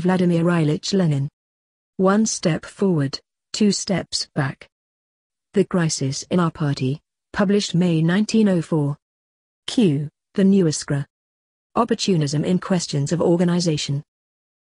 Vladimir Ilyich Lenin. One step forward, two steps back. The Crisis in Our Party, published May 1904. Q. The New Iskra. Opportunism in Questions of Organization.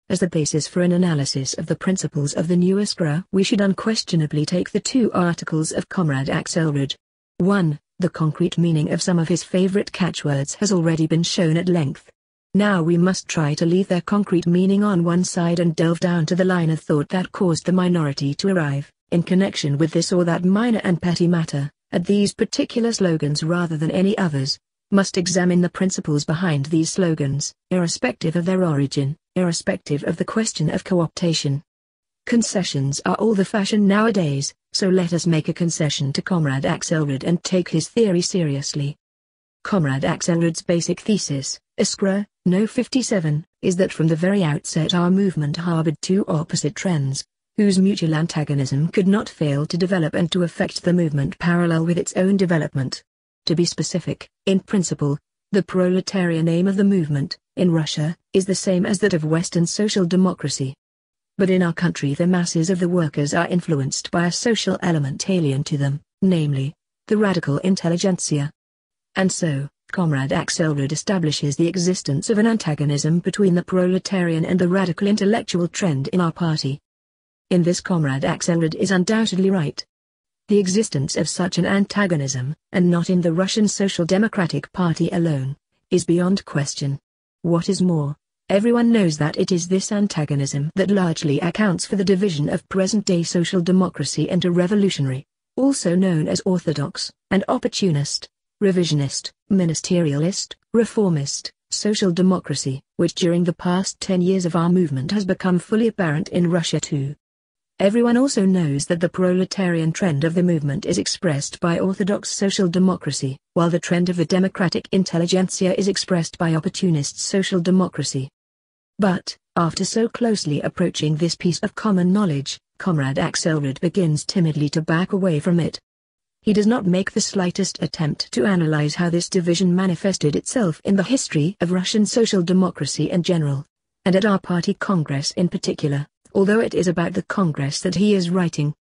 As the basis for an analysis of the principles of the New Iskra, we should unquestionably take the two articles of Comrade Axelrod. 1. The concrete meaning of some of his favorite catchwords has already been shown at length. Now we must try to leave their concrete meaning on one side and delve down to the line of thought that caused the minority to arrive, in connection with this or that minor and petty matter, at these particular slogans rather than any others. Must examine the principles behind these slogans, irrespective of their origin, irrespective of the question of co-optation. Concessions are all the fashion nowadays, so let us make a concession to Comrade Axelrod and take his theory seriously. Comrade Axelrod's basic thesis, Iskra, No. 57, is that from the very outset our movement harbored two opposite trends, whose mutual antagonism could not fail to develop and to affect the movement parallel with its own development. To be specific, in principle, the proletarian aim of the movement, in Russia, is the same as that of Western social democracy. But in our country the masses of the workers are influenced by a social element alien to them, namely, the radical intelligentsia. And so, Comrade Axelrod establishes the existence of an antagonism between the proletarian and the radical intellectual trend in our party. In this Comrade Axelrod is undoubtedly right. The existence of such an antagonism, and not in the Russian Social Democratic Party alone, is beyond question. What is more, everyone knows that it is this antagonism that largely accounts for the division of present-day social democracy into revolutionary, also known as orthodox, and opportunist, revisionist, ministerialist, reformist, social democracy, which during the past 10 years of our movement has become fully apparent in Russia too. Everyone also knows that the proletarian trend of the movement is expressed by orthodox social democracy, while the trend of the democratic intelligentsia is expressed by opportunist social democracy. But, after so closely approaching this piece of common knowledge, Comrade Axelrod begins timidly to back away from it. He does not make the slightest attempt to analyze how this division manifested itself in the history of Russian social democracy in general, and at our party Congress in particular, although it is about the Congress that he is writing.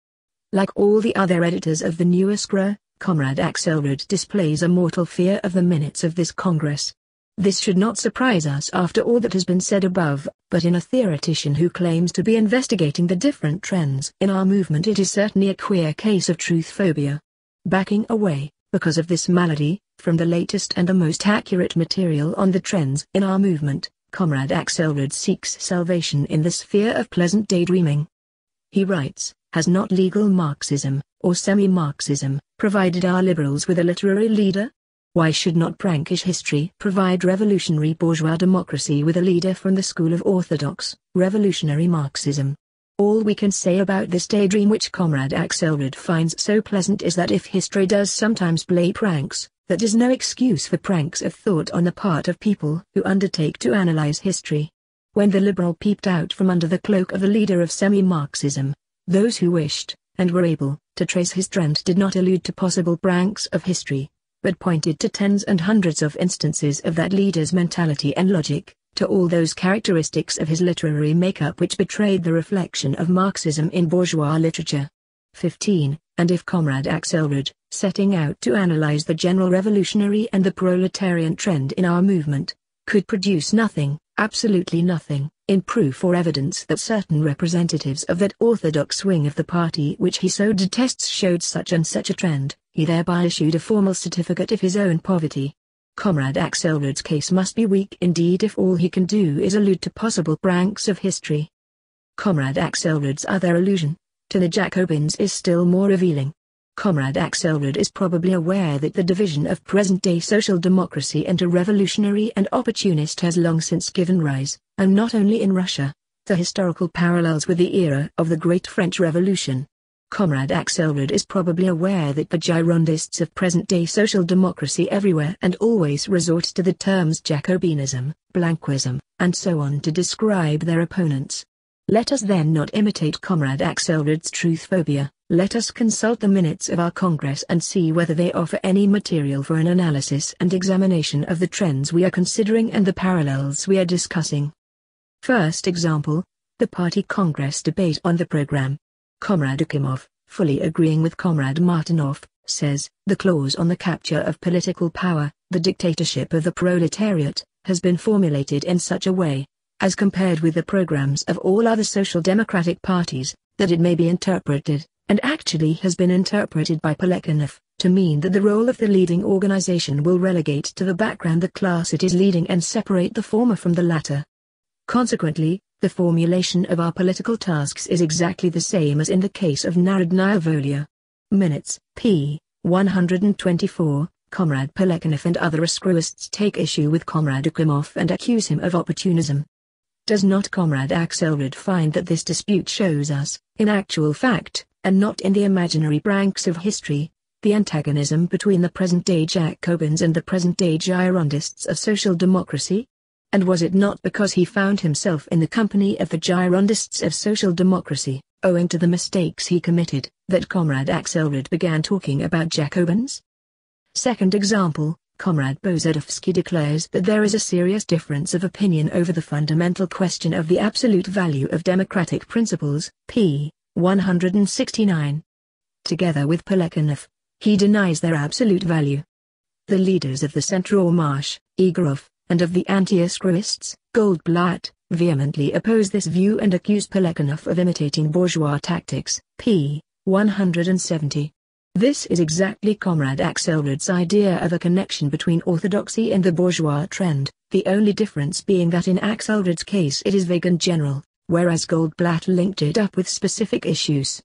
Like all the other editors of the New Iskra, Comrade Axelrod displays a mortal fear of the minutes of this Congress. This should not surprise us after all that has been said above, but in a theoretician who claims to be investigating the different trends in our movement it is certainly a queer case of truth phobia. Backing away, because of this malady, from the latest and the most accurate material on the trends in our movement, Comrade Axelrod seeks salvation in the sphere of pleasant daydreaming. He writes, has not legal Marxism, or semi-Marxism, provided our liberals with a literary leader? Why should not prankish history provide revolutionary bourgeois democracy with a leader from the school of orthodox, revolutionary Marxism? All we can say about this daydream which Comrade Axelrod finds so pleasant is that if history does sometimes play pranks, that is no excuse for pranks of thought on the part of people who undertake to analyze history. When the liberal peeped out from under the cloak of the leader of semi-Marxism, those who wished, and were able, to trace his trend did not allude to possible pranks of history, but pointed to tens and hundreds of instances of that leader's mentality and logic, to all those characteristics of his literary makeup which betrayed the reflection of Marxism in bourgeois literature. 15. And if Comrade Axelrod, setting out to analyze the general revolutionary and the proletarian trend in our movement, could produce nothing, absolutely nothing, in proof or evidence that certain representatives of that orthodox wing of the party which he so detests showed such and such a trend, he thereby issued a formal certificate of his own poverty. Comrade Axelrod's case must be weak indeed if all he can do is allude to possible pranks of history. Comrade Axelrod's other allusion, to the Jacobins, is still more revealing. Comrade Axelrod is probably aware that the division of present-day social democracy into revolutionary and opportunist has long since given rise, and not only in Russia, to historical parallels with the era of the Great French Revolution. Comrade Axelrod is probably aware that the Girondists of present-day social democracy everywhere and always resort to the terms Jacobinism, Blanquism, and so on to describe their opponents. Let us then not imitate Comrade Axelrod's truth phobia. Let us consult the minutes of our Congress and see whether they offer any material for an analysis and examination of the trends we are considering and the parallels we are discussing. First example, The Party Congress debate on the program. Comrade Akimov, fully agreeing with Comrade Martynov, says, the clause on the capture of political power, the dictatorship of the proletariat, has been formulated in such a way, as compared with the programs of all other social democratic parties, that it may be interpreted, and actually has been interpreted by Plekhanov, to mean that the role of the leading organization will relegate to the background the class it is leading and separate the former from the latter. Consequently, the formulation of our political tasks is exactly the same as in the case of Narodnaya Volia. Minutes, p. 124, Comrade Plekhanov and other Oskrouists take issue with Comrade Akimov and accuse him of opportunism. Does not Comrade Axelrod find that this dispute shows us, in actual fact, and not in the imaginary pranks of history, the antagonism between the present-day Jacobins and the present-day Girondists of social democracy? And was it not because he found himself in the company of the Girondists of social democracy, owing to the mistakes he committed, that Comrade Axelrod began talking about Jacobins? Second example, Comrade Bozadovsky declares that there is a serious difference of opinion over the fundamental question of the absolute value of democratic principles, p. 169. Together with Plekhanov, he denies their absolute value. The leaders of the Centralmarsch, Igorov, and of the anti-Oskrouists, Goldblatt, vehemently oppose this view and accuse Plekhanov of imitating bourgeois tactics, p. 170. This is exactly Comrade Axelrod's idea of a connection between orthodoxy and the bourgeois trend, the only difference being that in Axelrod's case it is vague and general, whereas Goldblatt linked it up with specific issues.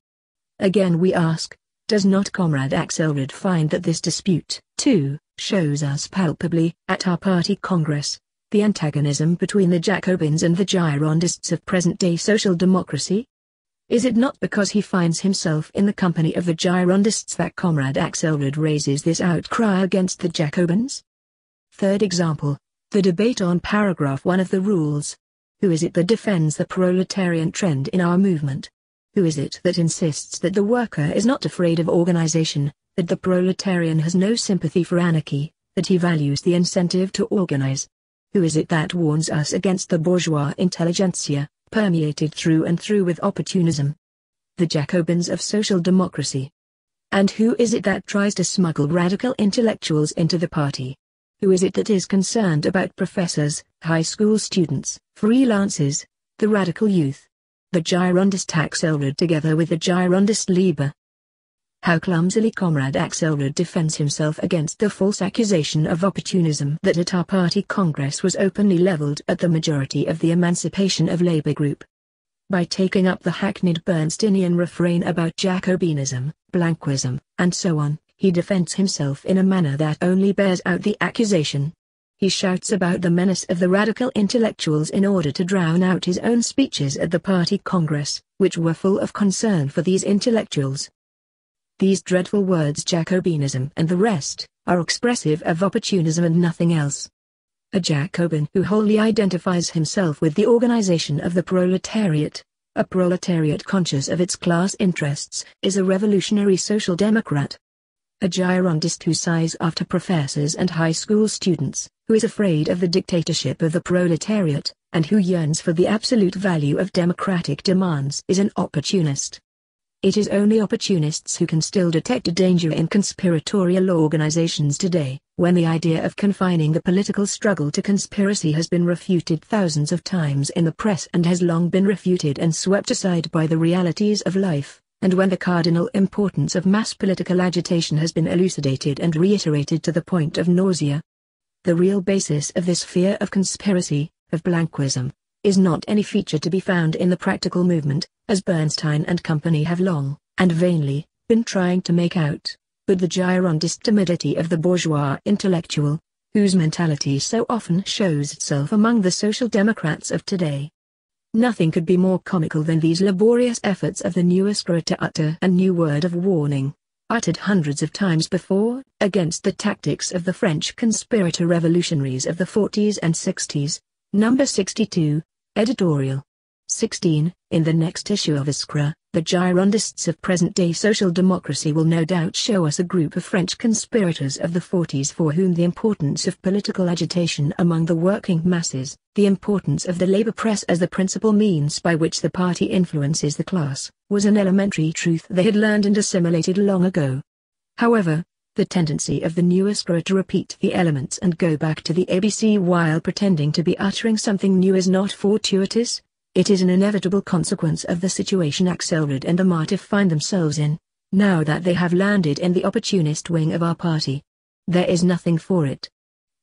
Again we ask, does not Comrade Axelrod find that this dispute, too, shows us palpably, at our party congress, the antagonism between the Jacobins and the Girondists of present-day social democracy? Is it not because he finds himself in the company of the Girondists that Comrade Axelrod raises this outcry against the Jacobins? Third example, the debate on paragraph 1 of the rules. Who is it that defends the proletarian trend in our movement? Who is it that insists that the worker is not afraid of organization, that the proletarian has no sympathy for anarchy, that he values the incentive to organize? Who is it that warns us against the bourgeois intelligentsia, permeated through and through with opportunism? The Jacobins of social democracy. And who is it that tries to smuggle radical intellectuals into the party? Who is it that is concerned about professors, high school students, freelancers, the radical youth? The Girondist Axelrod together with the Girondist Liebe. How clumsily Comrade Axelrod defends himself against the false accusation of opportunism that at our party congress was openly leveled at the majority of the Emancipation of Labor group. By taking up the hackneyed Bernsteinian refrain about Jacobinism, Blanquism, and so on, he defends himself in a manner that only bears out the accusation. He shouts about the menace of the radical intellectuals in order to drown out his own speeches at the party congress, which were full of concern for these intellectuals. These dreadful words Jacobinism and the rest, are expressive of opportunism and nothing else. A Jacobin who wholly identifies himself with the organization of the proletariat, a proletariat conscious of its class interests, is a revolutionary social democrat. A Girondist who sighs after professors and high school students, who is afraid of the dictatorship of the proletariat, and who yearns for the absolute value of democratic demands, is an opportunist. It is only opportunists who can still detect a danger in conspiratorial organizations today, when the idea of confining the political struggle to conspiracy has been refuted thousands of times in the press and has long been refuted and swept aside by the realities of life, and when the cardinal importance of mass political agitation has been elucidated and reiterated to the point of nausea. The real basis of this fear of conspiracy, of Blanquism, is not any feature to be found in the practical movement, as Bernstein and company have long, and vainly, been trying to make out, but the Girondist timidity of the bourgeois intellectual, whose mentality so often shows itself among the social democrats of today. Nothing could be more comical than these laborious efforts of the new Oskrow to utter a new word of warning, uttered hundreds of times before, against the tactics of the French conspirator revolutionaries of the 40s and 60s. Number 62, editorial. 16, in the next issue of Iskra, The Girondists of present-day social democracy will no doubt show us a group of French conspirators of the 40s for whom the importance of political agitation among the working masses, the importance of the labor press as the principal means by which the party influences the class, was an elementary truth they had learned and assimilated long ago. However, the tendency of the new Iskra to repeat the elements and go back to the ABC while pretending to be uttering something new is not fortuitous. It is an inevitable consequence of the situation Axelrod and the Martyr find themselves in, now that they have landed in the opportunist wing of our party. There is nothing for it.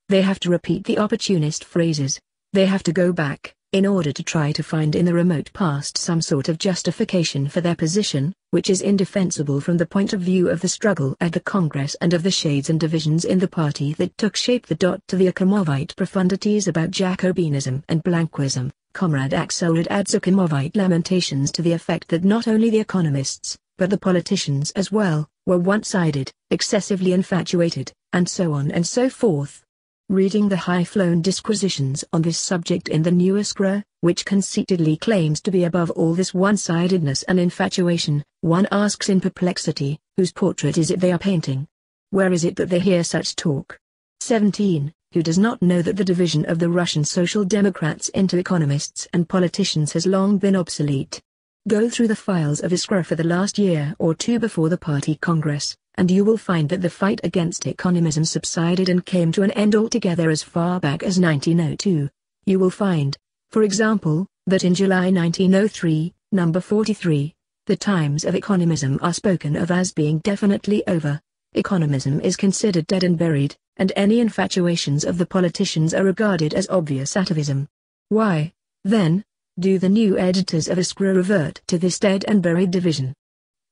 They have to repeat the opportunist phrases. They have to go back, in order to try to find in the remote past some sort of justification for their position, which is indefensible from the point of view of the struggle at the Congress and of the shades and divisions in the party that took shape. To the Achamovite profundities about Jacobinism and Blanquism, Comrade Axelrod adds Achamovite lamentations to the effect that not only the economists, but the politicians as well, were one-sided, excessively infatuated, and so on and so forth. Reading the high-flown disquisitions on this subject in the New Iskra, which conceitedly claims to be above all this one-sidedness and infatuation, one asks in perplexity, whose portrait is it they are painting? Where is it that they hear such talk? 17. Who does not know that the division of the Russian Social Democrats into economists and politicians has long been obsolete? Go through the files of Iskra for the last year or two before the party congress, and you will find that the fight against economism subsided and came to an end altogether as far back as 1902. You will find, for example, that in July 1903, number 43, the times of economism are spoken of as being definitely over. Economism is considered dead and buried, and any infatuations of the politicians are regarded as obvious atavism. Why, then, do the new editors of Iskra revert to this dead and buried division?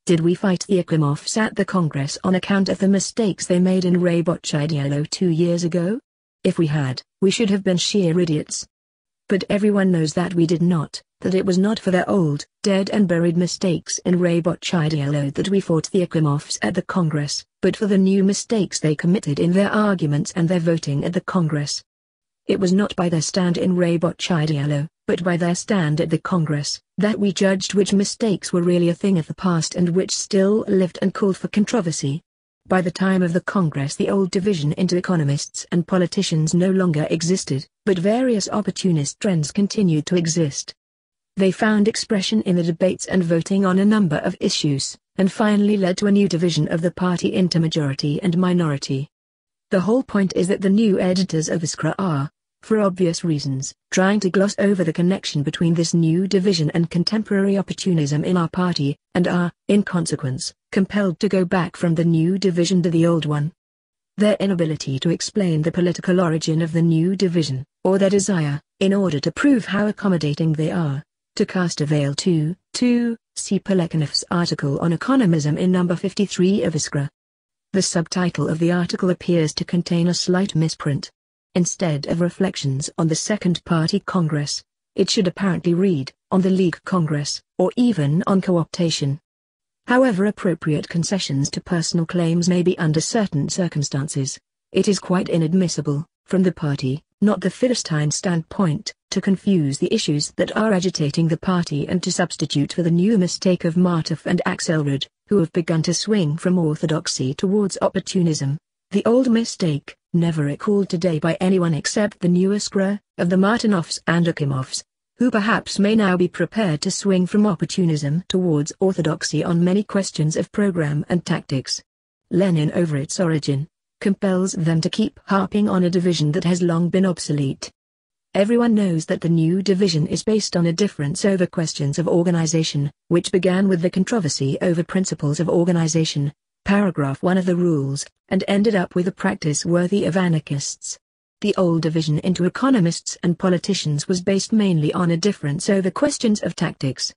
Did we fight the Achamovs at the Congress on account of the mistakes they made in Rabochidiolo 2 years ago? If we had, we should have been sheer idiots. But everyone knows that we did not, that it was not for their old, dead and buried mistakes in Rabochidiolo that we fought the Achamovs at the Congress, but for the new mistakes they committed in their arguments and their voting at the Congress. It was not by their stand in Rabochidiolo, but by their stand at the Congress, that we judged which mistakes were really a thing of the past and which still lived and called for controversy. By the time of the Congress the old division into economists and politicians no longer existed, but various opportunist trends continued to exist. They found expression in the debates and voting on a number of issues, and finally led to a new division of the party into majority and minority. The whole point is that the new editors of Iskra are, for obvious reasons, trying to gloss over the connection between this new division and contemporary opportunism in our party, and are, in consequence, compelled to go back from the new division to the old one. Their inability to explain the political origin of the new division, or their desire, in order to prove how accommodating they are, to cast a veil to, see Plekhanov's article on economism in number 53 of Iskra. The subtitle of the article appears to contain a slight misprint. Instead of reflections on the Second Party Congress, it should apparently read, on the League Congress, or even on cooptation. However appropriate concessions to personal claims may be under certain circumstances, it is quite inadmissible, from the party, not the Philistine standpoint, to confuse the issues that are agitating the party and to substitute for the new mistake of Martov and Axelrod, who have begun to swing from orthodoxy towards opportunism. The old mistake, never recalled today by anyone except the new Iskra, of the Martinovs and Achamovs, who perhaps may now be prepared to swing from opportunism towards orthodoxy on many questions of program and tactics. Lenin over its origin, compels them to keep harping on a division that has long been obsolete. Everyone knows that the new division is based on a difference over questions of organization, which began with the controversy over principles of organization, paragraph 1 of the rules, and ended up with a practice worthy of anarchists. The old division into economists and politicians was based mainly on a difference over questions of tactics.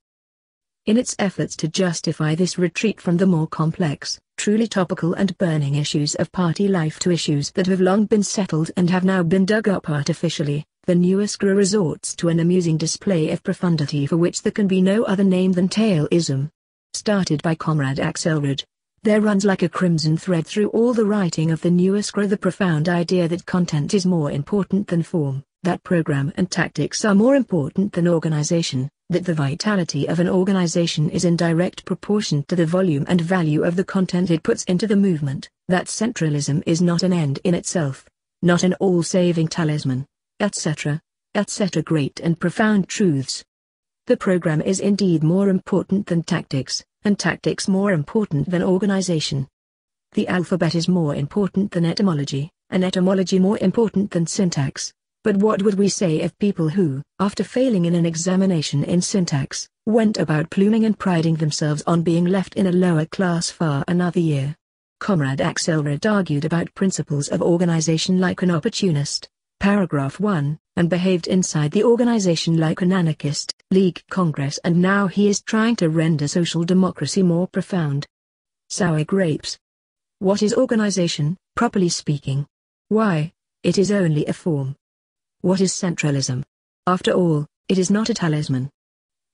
In its efforts to justify this retreat from the more complex, truly topical and burning issues of party life to issues that have long been settled and have now been dug up artificially, the new Iskra resorts to an amusing display of profundity for which there can be no other name than Taoism. Started by Comrade Axelrod, there runs like a crimson thread through all the writing of the new Iskra the profound idea that content is more important than form, that program and tactics are more important than organization, that the vitality of an organization is in direct proportion to the volume and value of the content it puts into the movement, that centralism is not an end in itself, not an all-saving talisman, etc., etc. Great and profound truths. The program is indeed more important than tactics, and tactics more important than organization. The alphabet is more important than etymology, and etymology more important than syntax. But what would we say if people who, after failing in an examination in syntax, went about pluming and priding themselves on being left in a lower class for another year? Comrade Axelrod argued about principles of organization like an opportunist, paragraph 1, and behaved inside the organization like an anarchist, League Congress, and now he is trying to render social democracy more profound. Sour grapes. What is organization, properly speaking? Why, it is only a form. What is centralism? After all, it is not a talisman.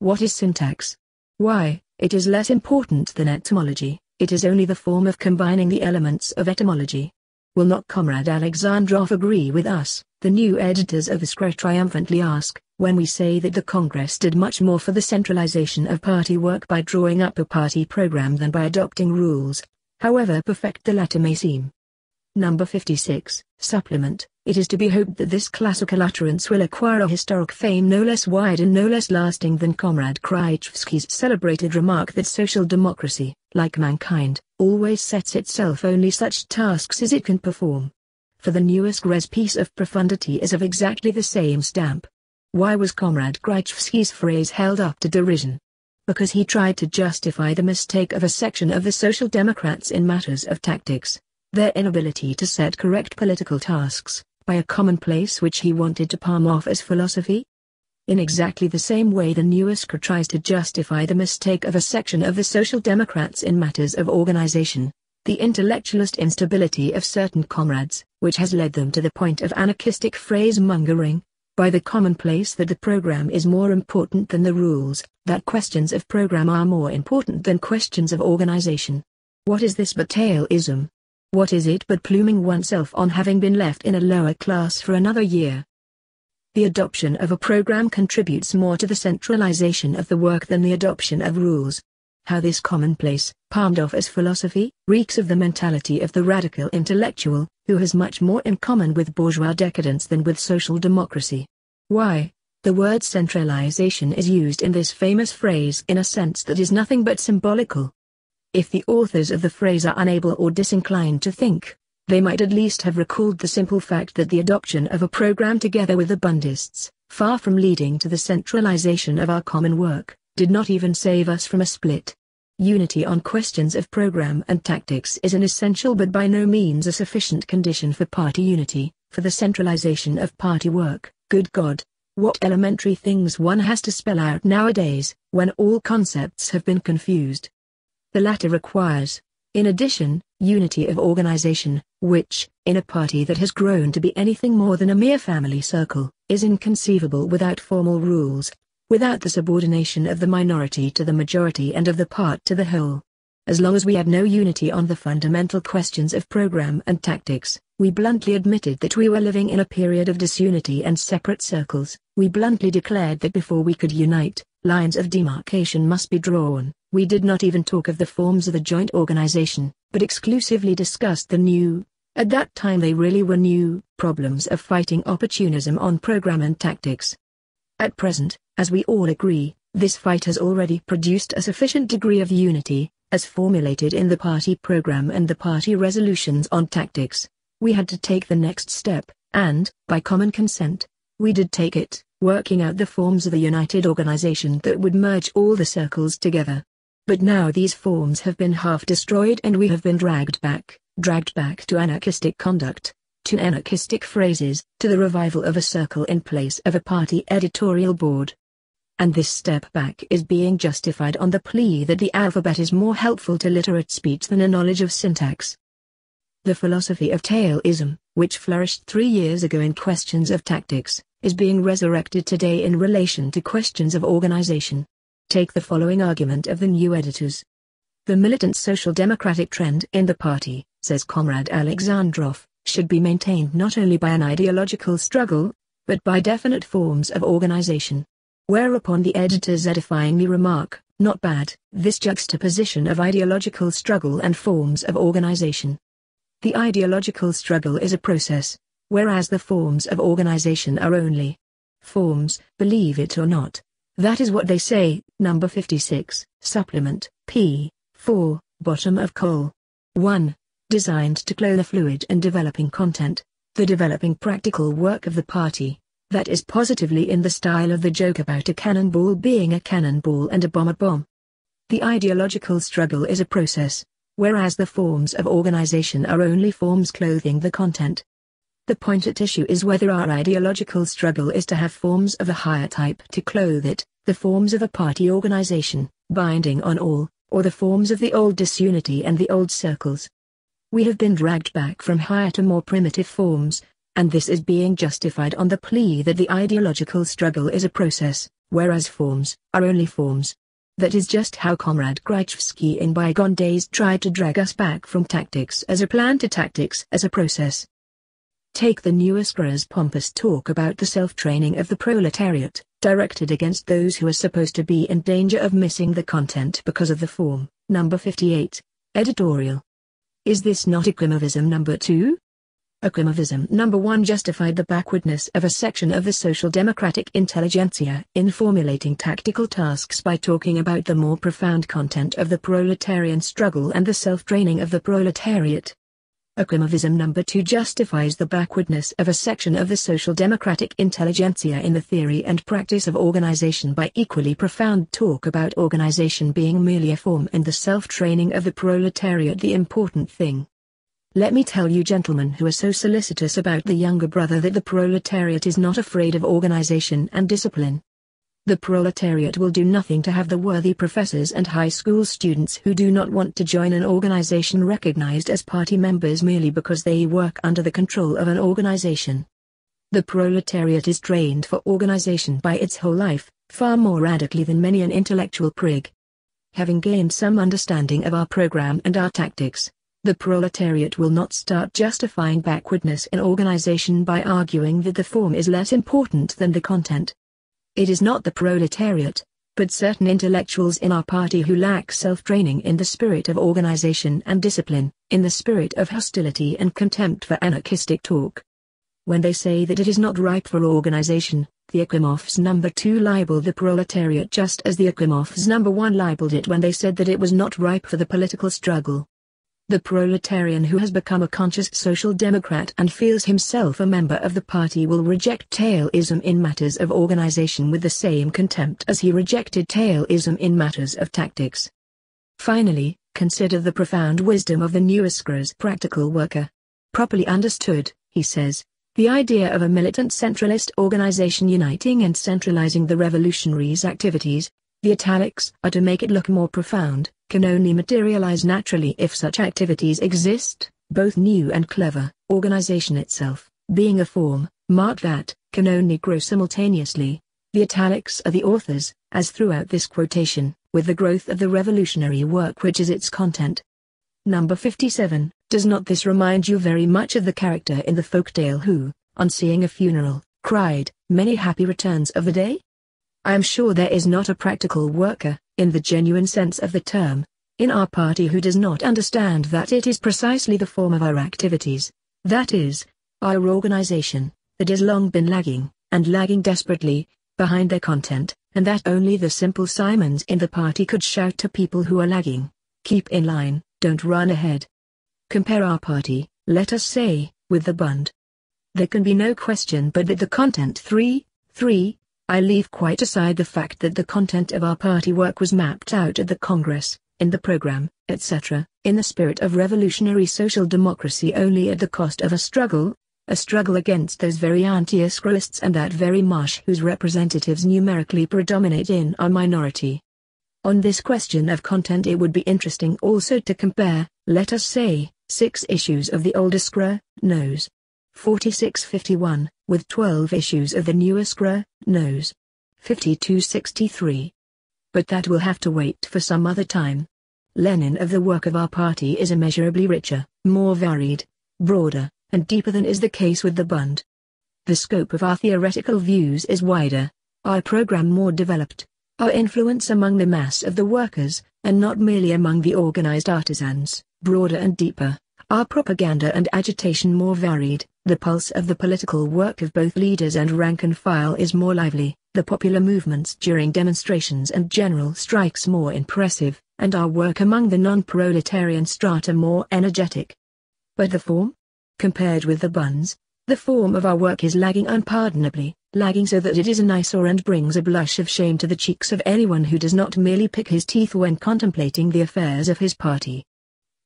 What is syntax? Why, it is less important than etymology, it is only the form of combining the elements of etymology. Will not Comrade Alexandrov agree with us, the new editors of the Scroll triumphantly ask, when we say that the Congress did much more for the centralization of party work by drawing up a party program than by adopting rules, however perfect the latter may seem? Number 56, Supplement. It is to be hoped that this classical utterance will acquire a historic fame no less wide and no less lasting than Comrade Krajewski's celebrated remark that social democracy, like mankind, always sets itself only such tasks as it can perform. For the newest res piece of profundity is of exactly the same stamp. Why was Comrade Krajewski's phrase held up to derision? Because he tried to justify the mistake of a section of the Social Democrats in matters of tactics, their inability to set correct political tasks, by a commonplace which he wanted to palm off as philosophy? In exactly the same way the newest tries to justify the mistake of a section of the Social Democrats in matters of organization, the intellectualist instability of certain comrades, which has led them to the point of anarchistic phrase-mongering, by the commonplace that the program is more important than the rules, that questions of program are more important than questions of organization. What is this but Taoism? What is it but pluming oneself on having been left in a lower class for another year? The adoption of a program contributes more to the centralization of the work than the adoption of rules. How this commonplace, palmed off as philosophy, reeks of the mentality of the radical intellectual, who has much more in common with bourgeois decadence than with social democracy. Why, the word centralization is used in this famous phrase in a sense that is nothing but symbolical. If the authors of the phrase are unable or disinclined to think, they might at least have recalled the simple fact that the adoption of a program together with the Bundists, far from leading to the centralization of our common work, did not even save us from a split. Unity on questions of program and tactics is an essential but by no means a sufficient condition for party unity, for the centralization of party work. Good God, what elementary things one has to spell out nowadays, when all concepts have been confused. The latter requires, in addition, unity of organization, which, in a party that has grown to be anything more than a mere family circle, is inconceivable without formal rules, without the subordination of the minority to the majority and of the part to the whole. As long as we had no unity on the fundamental questions of program and tactics, we bluntly admitted that we were living in a period of disunity and separate circles. We bluntly declared that before we could unite, lines of demarcation must be drawn. We did not even talk of the forms of the joint organization, but exclusively discussed the new, at that time they really were new, problems of fighting opportunism on program and tactics. At present, as we all agree, this fight has already produced a sufficient degree of unity, as formulated in the party program and the party resolutions on tactics. We had to take the next step, and, by common consent, we did take it, working out the forms of a united organization that would merge all the circles together. But now these forms have been half destroyed and we have been dragged back to anarchistic conduct, to anarchistic phrases, to the revival of a circle in place of a party editorial board. And this step back is being justified on the plea that the alphabet is more helpful to literate speech than a knowledge of syntax. The philosophy of Taoism, which flourished 3 years ago in questions of tactics, is being resurrected today in relation to questions of organization. Take the following argument of the new editors. The militant social democratic trend in the party, says Comrade Alexandrov, should be maintained not only by an ideological struggle, but by definite forms of organization. Whereupon the editors edifyingly remark, not bad, this juxtaposition of ideological struggle and forms of organization. The ideological struggle is a process, whereas the forms of organization are only forms, believe it or not. That is what they say. Number 56, Supplement, p. 4, bottom of coal. 1. Designed to clothe a fluid and developing content, the developing practical work of the party, that is positively in the style of the joke about a cannonball being a cannonball and a bomb a bomb. The ideological struggle is a process, whereas the forms of organization are only forms clothing the content. The point at issue is whether our ideological struggle is to have forms of a higher type to clothe it, the forms of a party organization, binding on all, or the forms of the old disunity and the old circles. We have been dragged back from higher to more primitive forms, and this is being justified on the plea that the ideological struggle is a process, whereas forms are only forms. That is just how Comrade Grychevsky in bygone days tried to drag us back from tactics as a plan to tactics as a process. Take the new Iskra's pompous talk about the self-training of the proletariat, directed against those who are supposed to be in danger of missing the content because of the form. Number 58. Editorial. Is this not Akrimovism number 2? Akrimovism number 1 justified the backwardness of a section of the social democratic intelligentsia in formulating tactical tasks by talking about the more profound content of the proletarian struggle and the self-training of the proletariat. Akrimovism number 2 justifies the backwardness of a section of the social democratic intelligentsia in the theory and practice of organization by equally profound talk about organization being merely a form and the self-training of the proletariat the important thing. Let me tell you gentlemen who are so solicitous about the younger brother that the proletariat is not afraid of organization and discipline. The proletariat will do nothing to have the worthy professors and high school students who do not want to join an organization recognized as party members merely because they work under the control of an organization. The proletariat is trained for organization by its whole life, far more radically than many an intellectual prig. Having gained some understanding of our program and our tactics, the proletariat will not start justifying backwardness in organization by arguing that the form is less important than the content. It is not the proletariat, but certain intellectuals in our party who lack self-training in the spirit of organization and discipline, in the spirit of hostility and contempt for anarchistic talk. When they say that it is not ripe for organization, the Akramovs number 2 libel the proletariat just as the Akramovs number 1 libeled it when they said that it was not ripe for the political struggle. The proletarian who has become a conscious social democrat and feels himself a member of the party will reject Taoism in matters of organization with the same contempt as he rejected Taoism in matters of tactics. Finally, consider the profound wisdom of the new Iskra's practical worker. Properly understood, he says, the idea of a militant centralist organization uniting and centralizing the revolutionaries' activities, the italics are to make it look more profound, can only materialize naturally if such activities exist, both new and clever. Organization itself, being a form, mark that, can only grow simultaneously. The italics are the authors, as throughout this quotation, with the growth of the revolutionary work which is its content. Number 57, does not this remind you very much of the character in the folktale who, on seeing a funeral, cried, "Many happy returns of the day"? I am sure there is not a practical worker, in the genuine sense of the term, in our party who does not understand that it is precisely the form of our activities, that is, our organization, that has long been lagging, and lagging desperately, behind their content, and that only the simple Simons in the party could shout to people who are lagging, keep in line, don't run ahead. Compare our party, let us say, with the Bund. There can be no question but that the content 3. I leave quite aside the fact that the content of our party work was mapped out at the Congress, in the program, etc., in the spirit of revolutionary social democracy only at the cost of a struggle against those very anti-Israelists and that very Marsh whose representatives numerically predominate in our minority. On this question of content it would be interesting also to compare, let us say, 6 issues of the old Iskra, Nos. 4651, with 12 issues of the new Iskra, Nos. 5263. But that will have to wait for some other time. Lenin of the work of our party is immeasurably richer, more varied, broader, and deeper than is the case with the Bund. The scope of our theoretical views is wider, our program more developed, our influence among the mass of the workers, and not merely among the organized artisans, broader and deeper, our propaganda and agitation more varied, the pulse of the political work of both leaders and rank and file is more lively, the popular movements during demonstrations and general strikes more impressive, and our work among the non-proletarian strata more energetic. But the form? Compared with the buns, the form of our work is lagging unpardonably, lagging so that it is an eyesore and brings a blush of shame to the cheeks of anyone who does not merely pick his teeth when contemplating the affairs of his party.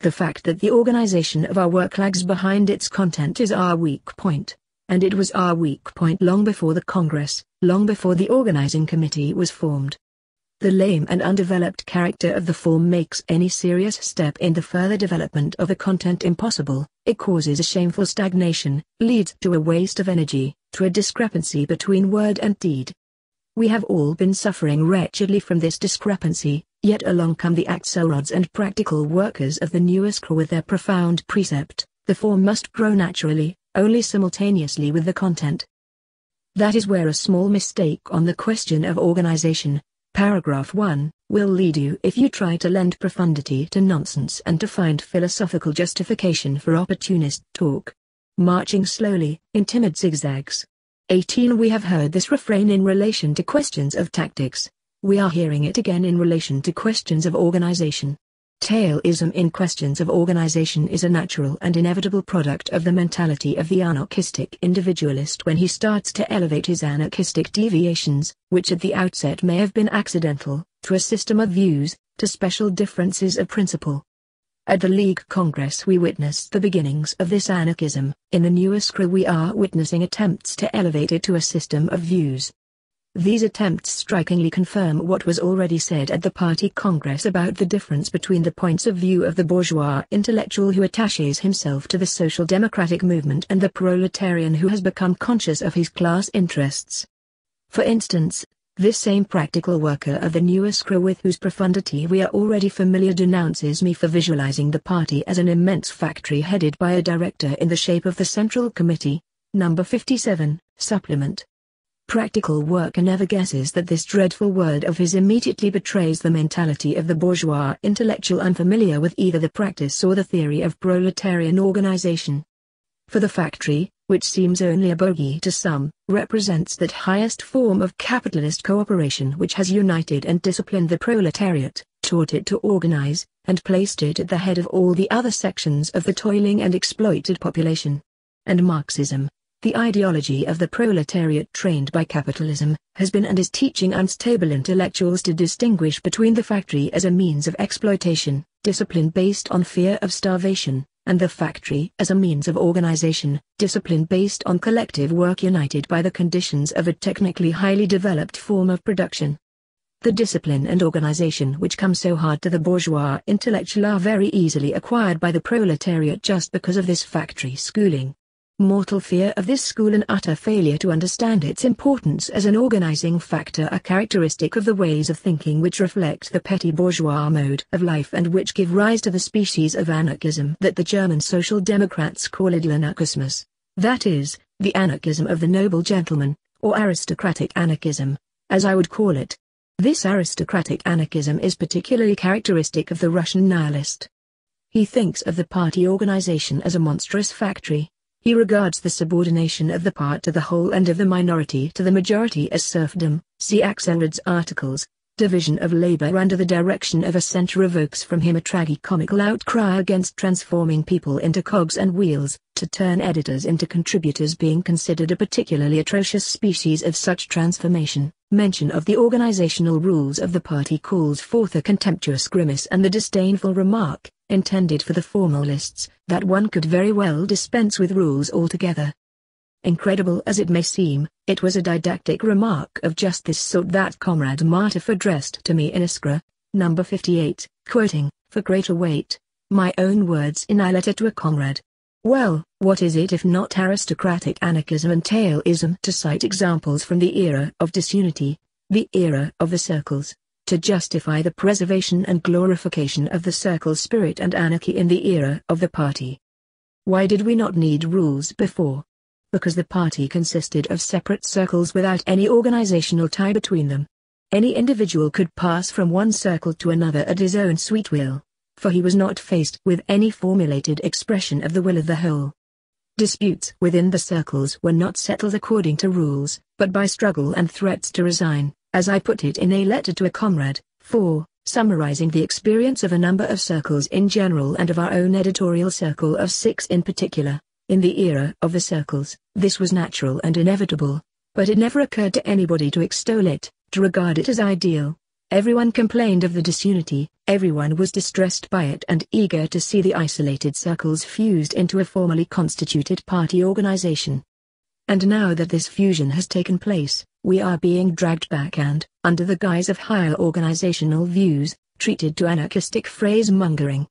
The fact that the organization of our work lags behind its content is our weak point, and it was our weak point long before the Congress, long before the organizing committee was formed. The lame and undeveloped character of the form makes any serious step in the further development of the content impossible. It causes a shameful stagnation, leads to a waste of energy, to a discrepancy between word and deed. We have all been suffering wretchedly from this discrepancy, yet along come the axelrods and practical workers of the new school with their profound precept: the form must grow naturally, only simultaneously with the content. That is where a small mistake on the question of organization, paragraph 1, will lead you if you try to lend profundity to nonsense and to find philosophical justification for opportunist talk. Marching slowly, in timid zigzags. 18. We have heard this refrain in relation to questions of tactics. We are hearing it again in relation to questions of organization. Taylism in questions of organization is a natural and inevitable product of the mentality of the anarchistic individualist when he starts to elevate his anarchistic deviations, which at the outset may have been accidental, to a system of views, to special differences of principle. At the League Congress we witnessed the beginnings of this anarchism. In the new Iskra we are witnessing attempts to elevate it to a system of views. These attempts strikingly confirm what was already said at the Party Congress about the difference between the points of view of the bourgeois intellectual who attaches himself to the social democratic movement and the proletarian who has become conscious of his class interests. For instance, this same practical worker of the new Iskra with whose profundity we are already familiar denounces me for visualizing the party as an immense factory headed by a director in the shape of the Central Committee, number 57, supplement. Practical worker never guesses that this dreadful word of his immediately betrays the mentality of the bourgeois intellectual unfamiliar with either the practice or the theory of proletarian organization. For the factory, which seems only a bogey to some, represents that highest form of capitalist cooperation which has united and disciplined the proletariat, taught it to organize, and placed it at the head of all the other sections of the toiling and exploited population. And Marxism, the ideology of the proletariat trained by capitalism, has been and is teaching unstable intellectuals to distinguish between the factory as a means of exploitation, discipline based on fear of starvation, and the factory as a means of organization, discipline based on collective work united by the conditions of a technically highly developed form of production. The discipline and organization which come so hard to the bourgeois intellectual are very easily acquired by the proletariat just because of this factory schooling. Mortal fear of this school and utter failure to understand its importance as an organizing factor are characteristic of the ways of thinking which reflect the petty bourgeois mode of life and which give rise to the species of anarchism that the German Social Democrats call Idlanarchismus, that is, the anarchism of the noble gentleman, or aristocratic anarchism, as I would call it. This aristocratic anarchism is particularly characteristic of the Russian nihilist. He thinks of the party organization as a monstrous factory. He regards the subordination of the part to the whole and of the minority to the majority as serfdom. See Axelrod's articles. Division of labor under the direction of a center evokes from him a tragicomical outcry against transforming people into cogs and wheels, to turn editors into contributors being considered a particularly atrocious species of such transformation. Mention of the organizational rules of the party calls forth a contemptuous grimace and the disdainful remark, intended for the formalists, that one could very well dispense with rules altogether. Incredible as it may seem, it was a didactic remark of just this sort that Comrade Martov addressed to me in Iskra, number 58, quoting, for greater weight, my own words in a letter to a comrade. Well, what is it if not aristocratic anarchism and Taylism to cite examples from the era of disunity, the era of the circles, to justify the preservation and glorification of the circle spirit and anarchy in the era of the party? Why did we not need rules before? because the party consisted of separate circles without any organizational tie between them. Any individual could pass from one circle to another at his own sweet will, for he was not faced with any formulated expression of the will of the whole. Disputes within the circles were not settled according to rules, but by struggle and threats to resign, as I put it in a letter to a comrade, summarizing the experience of a number of circles in general and of our own editorial circle of 6 in particular. In the era of the circles, this was natural and inevitable, but it never occurred to anybody to extol it, to regard it as ideal. Everyone complained of the disunity, everyone was distressed by it and eager to see the isolated circles fused into a formally constituted party organization. And now that this fusion has taken place, we are being dragged back and, under the guise of higher organizational views, treated to anarchistic phrase-mongering.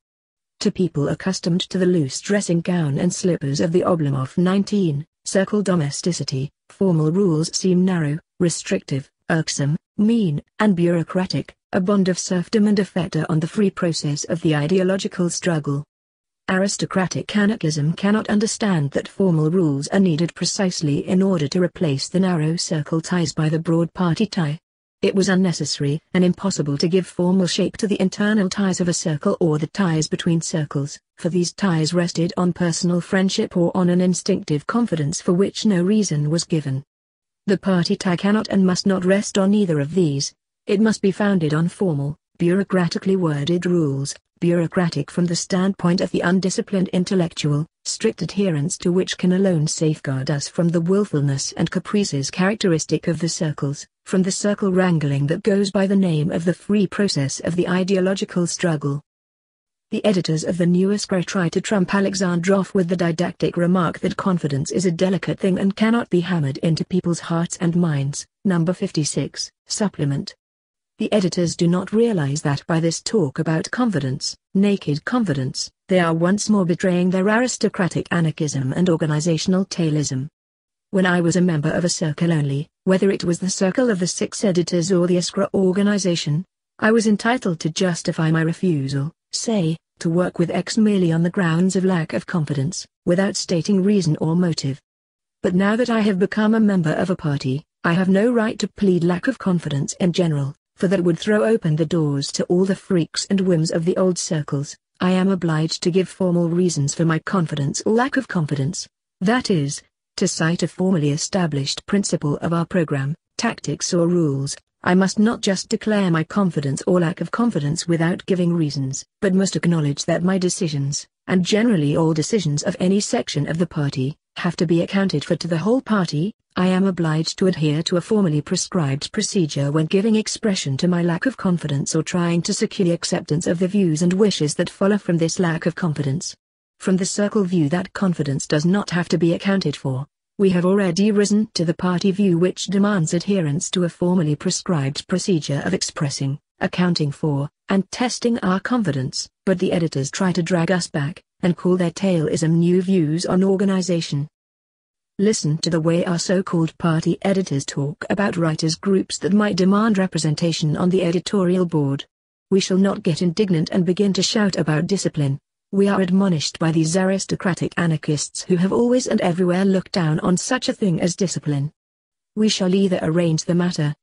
To people accustomed to the loose dressing gown and slippers of the Oblomov 19, circle domesticity, formal rules seem narrow, restrictive, irksome, mean, and bureaucratic, a bond of serfdom and a fetter on the free process of the ideological struggle. Aristocratic anarchism cannot understand that formal rules are needed precisely in order to replace the narrow circle ties by the broad party tie. It was unnecessary and impossible to give formal shape to the internal ties of a circle or the ties between circles, for these ties rested on personal friendship or on an instinctive confidence for which no reason was given. The party tie cannot and must not rest on either of these. It must be founded on formal, bureaucratically worded rules, bureaucratic from the standpoint of the undisciplined intellectual, strict adherence to which can alone safeguard us from the willfulness and caprices characteristic of the circles, from the circle wrangling that goes by the name of the free process of the ideological struggle. The editors of the New Iskra try to trump Alexandrov with the didactic remark that confidence is a delicate thing and cannot be hammered into people's hearts and minds, number 56, supplement. The editors do not realize that by this talk about confidence, naked confidence, they are once more betraying their aristocratic anarchism and organizational tailism. When I was a member of a circle only, whether it was the circle of the 6 editors or the Iskra organization, I was entitled to justify my refusal, say, to work with X merely on the grounds of lack of confidence, without stating reason or motive. But now that I have become a member of a party, I have no right to plead lack of confidence in general, for that would throw open the doors to all the freaks and whims of the old circles. I am obliged to give formal reasons for my confidence or lack of confidence, that is, to cite a formally established principle of our program, tactics or rules. I must not just declare my confidence or lack of confidence without giving reasons, but must acknowledge that my decisions, and generally all decisions of any section of the party, have to be accounted for to the whole party. I am obliged to adhere to a formally prescribed procedure when giving expression to my lack of confidence or trying to secure the acceptance of the views and wishes that follow from this lack of confidence. From the circle view that confidence does not have to be accounted for, we have already risen to the party view which demands adherence to a formally prescribed procedure of expressing, accounting for, and testing our confidence, but the editors try to drag us back, and call their tailism new views on organization. Listen to the way our so-called party editors talk about writers' groups that might demand representation on the editorial board. We shall not get indignant and begin to shout about discipline. We are admonished by these aristocratic anarchists who have always and everywhere looked down on such a thing as discipline. We shall either arrange the matter,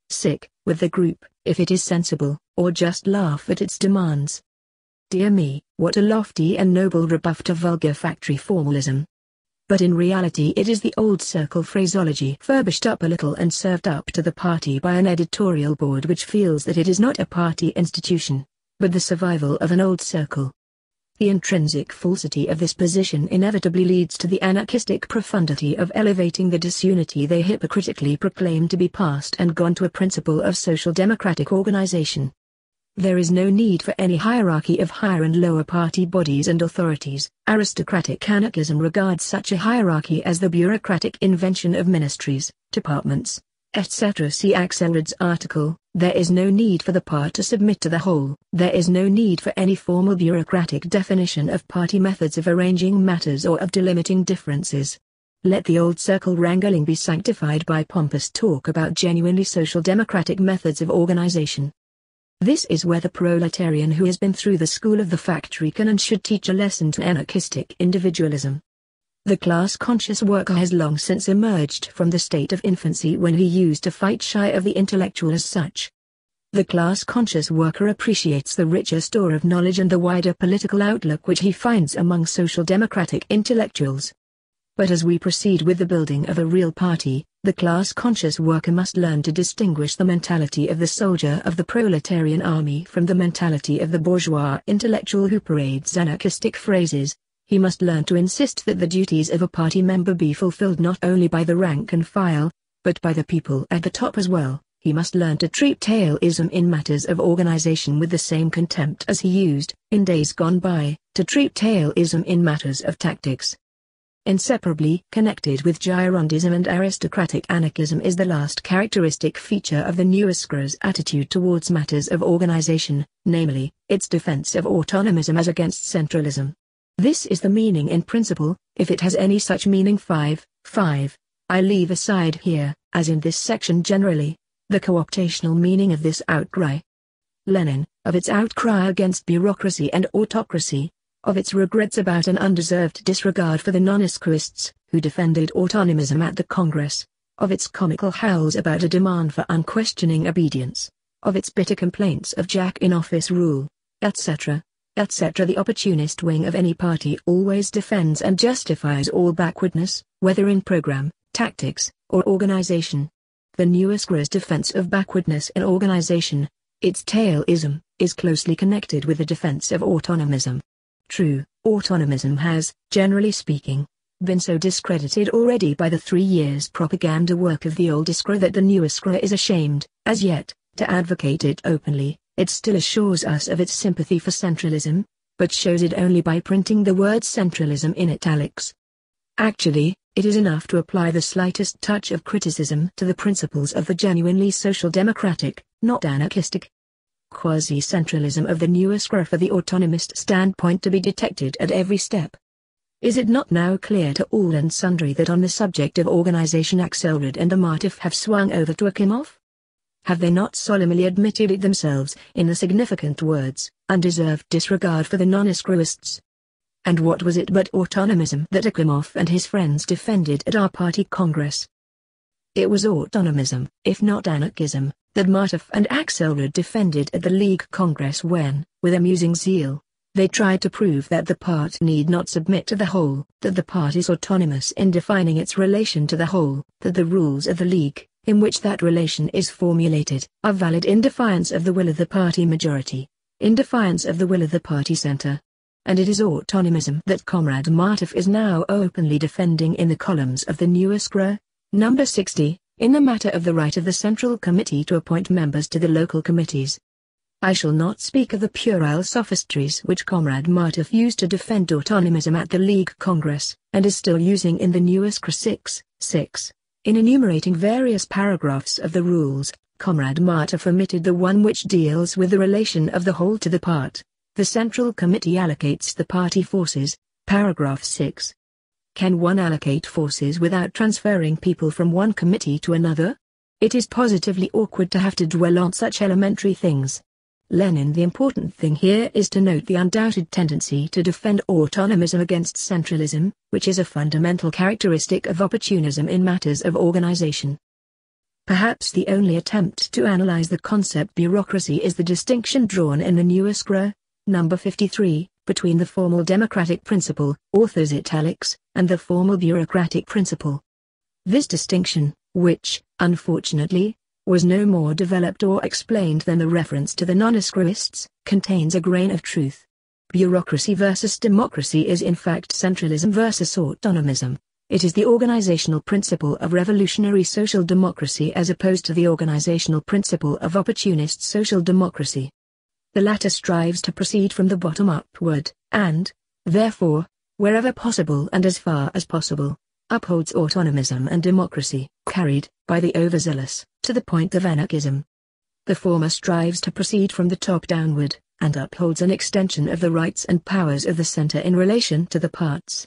with the group, if it is sensible, or just laugh at its demands. Dear me, what a lofty and noble rebuff to vulgar factory formalism. But in reality it is the old circle phraseology furbished up a little and served up to the party by an editorial board which feels that it is not a party institution, but the survival of an old circle. The intrinsic falsity of this position inevitably leads to the anarchistic profundity of elevating the disunity they hypocritically proclaim to be past and gone to a principle of social democratic organization. There is no need for any hierarchy of higher and lower party bodies and authorities. Aristocratic anarchism regards such a hierarchy as the bureaucratic invention of ministries, departments, etc. See Axelrod's article. There is no need for the part to submit to the whole. There is no need for any formal bureaucratic definition of party methods of arranging matters or of delimiting differences. Let the old circle wrangling be sanctified by pompous talk about genuinely social democratic methods of organization. This is where the proletarian who has been through the school of the factory can and should teach a lesson to anarchistic individualism. The class-conscious worker has long since emerged from the state of infancy when he used to fight shy of the intellectual as such. The class-conscious worker appreciates the richer store of knowledge and the wider political outlook which he finds among social democratic intellectuals. But as we proceed with the building of a real party, the class-conscious worker must learn to distinguish the mentality of the soldier of the proletarian army from the mentality of the bourgeois intellectual who parades anarchistic phrases. He must learn to insist that the duties of a party member be fulfilled not only by the rank and file, but by the people at the top as well. He must learn to treat Taoism in matters of organization with the same contempt as he used, in days gone by, to treat Taoism in matters of tactics. Inseparably connected with Girondism and aristocratic anarchism is the last characteristic feature of the Newescra's attitude towards matters of organization, namely, its defense of autonomism as against centralism. This is the meaning in principle, if it has any such meaning. 5. I leave aside here, as in this section generally, the co-optational meaning of this outcry. Lenin, of its outcry against bureaucracy and autocracy, of its regrets about an undeserved disregard for the Nonnescrists, who defended autonomism at the Congress, of its comical howls about a demand for unquestioning obedience, of its bitter complaints of Jack-in-office rule, etc., etc. The opportunist wing of any party always defends and justifies all backwardness, whether in program, tactics, or organization. The Newescra's defense of backwardness in organization, its Taoism, is closely connected with the defense of autonomism. True, autonomism has, generally speaking, been so discredited already by the 3 years' propaganda work of the old Iskra that the Newescra is ashamed, as yet, to advocate it openly. It still assures us of its sympathy for centralism, but shows it only by printing the word centralism in italics. Actually, it is enough to apply the slightest touch of criticism to the principles of the genuinely social democratic, not anarchistic, quasi-centralism of the Newescra for the autonomist standpoint to be detected at every step. Is it not now clear to all and sundry that on the subject of organization Axelrod and Amartov have swung over to Akimov? Have they not solemnly admitted it themselves, in the significant words, undeserved disregard for the Nonnescrists? And what was it but autonomism that Akimov and his friends defended at our party congress? It was autonomism, if not anarchism, that Martov and Axelrod defended at the League Congress when, with amusing zeal, they tried to prove that the part need not submit to the whole, that the part is autonomous in defining its relation to the whole, that the rules of the League, in which that relation is formulated, are valid in defiance of the will of the party majority, in defiance of the will of the party center. And it is autonomism that Comrade Martov is now openly defending in the columns of the Newescra, number 60, in the matter of the right of the Central Committee to appoint members to the local committees. I shall not speak of the puerile sophistries which Comrade Martov used to defend autonomism at the League Congress, and is still using in the Newescra 6. In enumerating various paragraphs of the rules, Comrade Martov omitted the one which deals with the relation of the whole to the part. The Central Committee allocates the party forces, paragraph 6. Can one allocate forces without transferring people from one committee to another? It is positively awkward to have to dwell on such elementary things. Lenin, the important thing here is to note the undoubted tendency to defend autonomism against centralism, which is a fundamental characteristic of opportunism in matters of organization. Perhaps the only attempt to analyze the concept bureaucracy is the distinction drawn in the Newescra, number 53, between the formal democratic principle, authors italics, and the formal bureaucratic principle. This distinction, which, unfortunately, was no more developed or explained than the reference to the Nonnescrists, contains a grain of truth. Bureaucracy versus democracy is in fact centralism versus autonomism. It is the organizational principle of revolutionary social democracy as opposed to the organizational principle of opportunist social democracy. The latter strives to proceed from the bottom upward, and, therefore, wherever possible and as far as possible, upholds autonomism and democracy, carried, by the overzealous, to the point of anarchism. The former strives to proceed from the top downward, and upholds an extension of the rights and powers of the center in relation to the parts.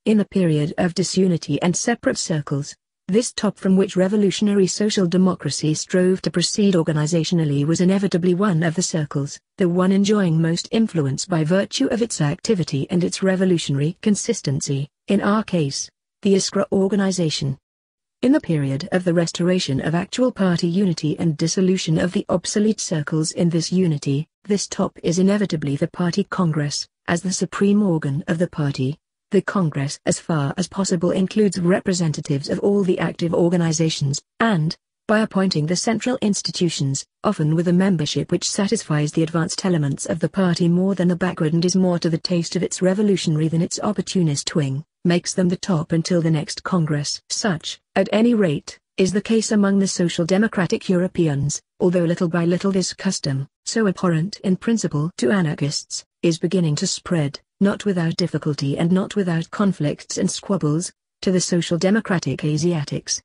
In the period of disunity and separate circles, This top from which revolutionary social democracy strove to proceed organizationally was inevitably one of the circles, the one enjoying most influence by virtue of its activity and its revolutionary consistency, in our case, the Iskra organization. In the period of the restoration of actual party unity and dissolution of the obsolete circles in this unity, this top is inevitably the Party Congress, as the supreme organ of the party. The Congress as far as possible includes representatives of all the active organizations, and, by appointing the central institutions, often with a membership which satisfies the advanced elements of the party more than the backward and is more to the taste of its revolutionary than its opportunist wing, makes them the top until the next Congress. Such, at any rate, is the case among the social democratic Europeans, although little by little this custom, so abhorrent in principle to anarchists, is beginning to spread, not without difficulty and not without conflicts and squabbles, to the social democratic Asiatics.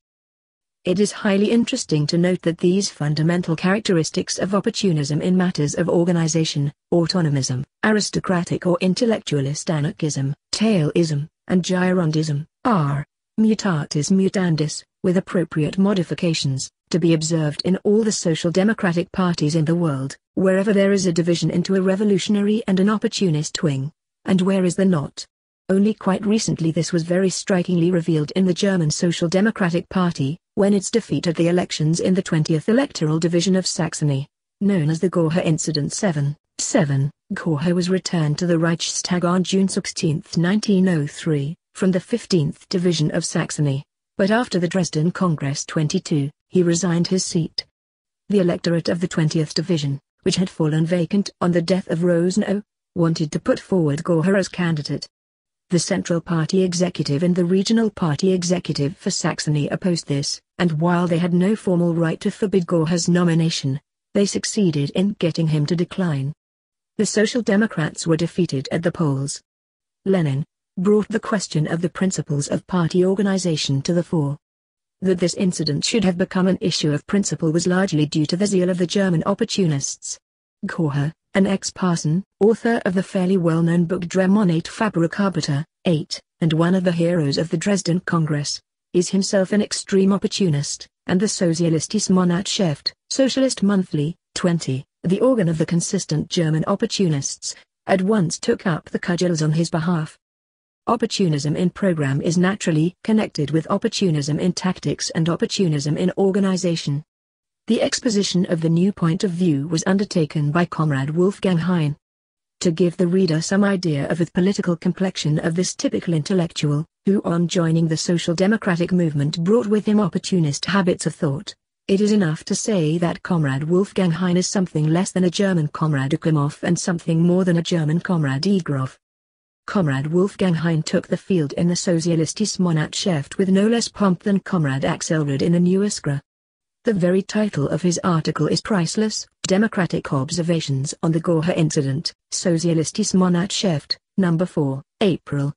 It is highly interesting to note that these fundamental characteristics of opportunism in matters of organization, autonomism, aristocratic or intellectualist anarchism, Taoism, and Girondism, are, mutatis mutandis, with appropriate modifications, to be observed in all the social democratic parties in the world, wherever there is a division into a revolutionary and an opportunist wing. And where is there not? Only quite recently this was very strikingly revealed in the German Social Democratic Party, when its defeat at the elections in the 20th electoral division of Saxony, known as the Gotha Incident 7/7, Gotha was returned to the Reichstag on June 16, 1903, from the 15th division of Saxony, but after the Dresden Congress 22, he resigned his seat. The electorate of the 20th division, which had fallen vacant on the death of Rosenau, wanted to put forward Gotha as candidate. The Central Party Executive and the Regional Party Executive for Saxony opposed this, and while they had no formal right to forbid Gotha's nomination, they succeeded in getting him to decline. The Social Democrats were defeated at the polls. Lenin brought the question of the principles of party organization to the fore. That this incident should have become an issue of principle was largely due to the zeal of the German opportunists. Gotha, an ex-parson, author of the fairly well-known book Der Monat Fabrikarbeiter, 8, and one of the heroes of the Dresden Congress, is himself an extreme opportunist, and the Sozialistische Monatshefte, Socialist Monthly, 20, the organ of the consistent German opportunists, at once took up the cudgels on his behalf. Opportunism in program is naturally connected with opportunism in tactics and opportunism in organization. The exposition of the new point of view was undertaken by Comrade Wolfgang Hein. To give the reader some idea of the political complexion of this typical intellectual, who on joining the social democratic movement brought with him opportunist habits of thought, it is enough to say that Comrade Wolfgang Hein is something less than a German Comrade Ekimov and something more than a German Comrade Egrov. Comrade Wolfgang Hein took the field in the Sozialistische Monatshefte with no less pomp than Comrade Axelrod in the New Iskra. The very title of his article is priceless, Democratic Observations on the Gotha Incident, Sozialistische Monatshefte, No. 4, April.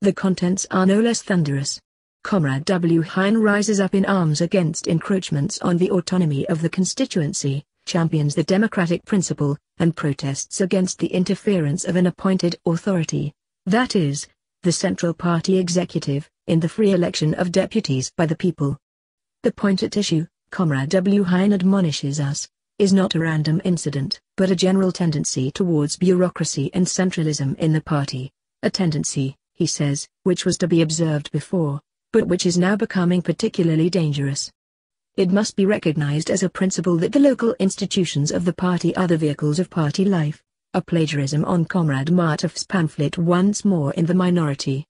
The contents are no less thunderous. Comrade W. Hein rises up in arms against encroachments on the autonomy of the constituency, champions the democratic principle, and protests against the interference of an appointed authority, that is, the Central Party Executive, in the free election of deputies by the people. The point at issue, Comrade W. Hein admonishes us, is not a random incident, but a general tendency towards bureaucracy and centralism in the party, a tendency, he says, which was to be observed before, but which is now becoming particularly dangerous. It must be recognized as a principle that the local institutions of the party are the vehicles of party life, a plagiarism on Comrade Martov's pamphlet once more in the minority.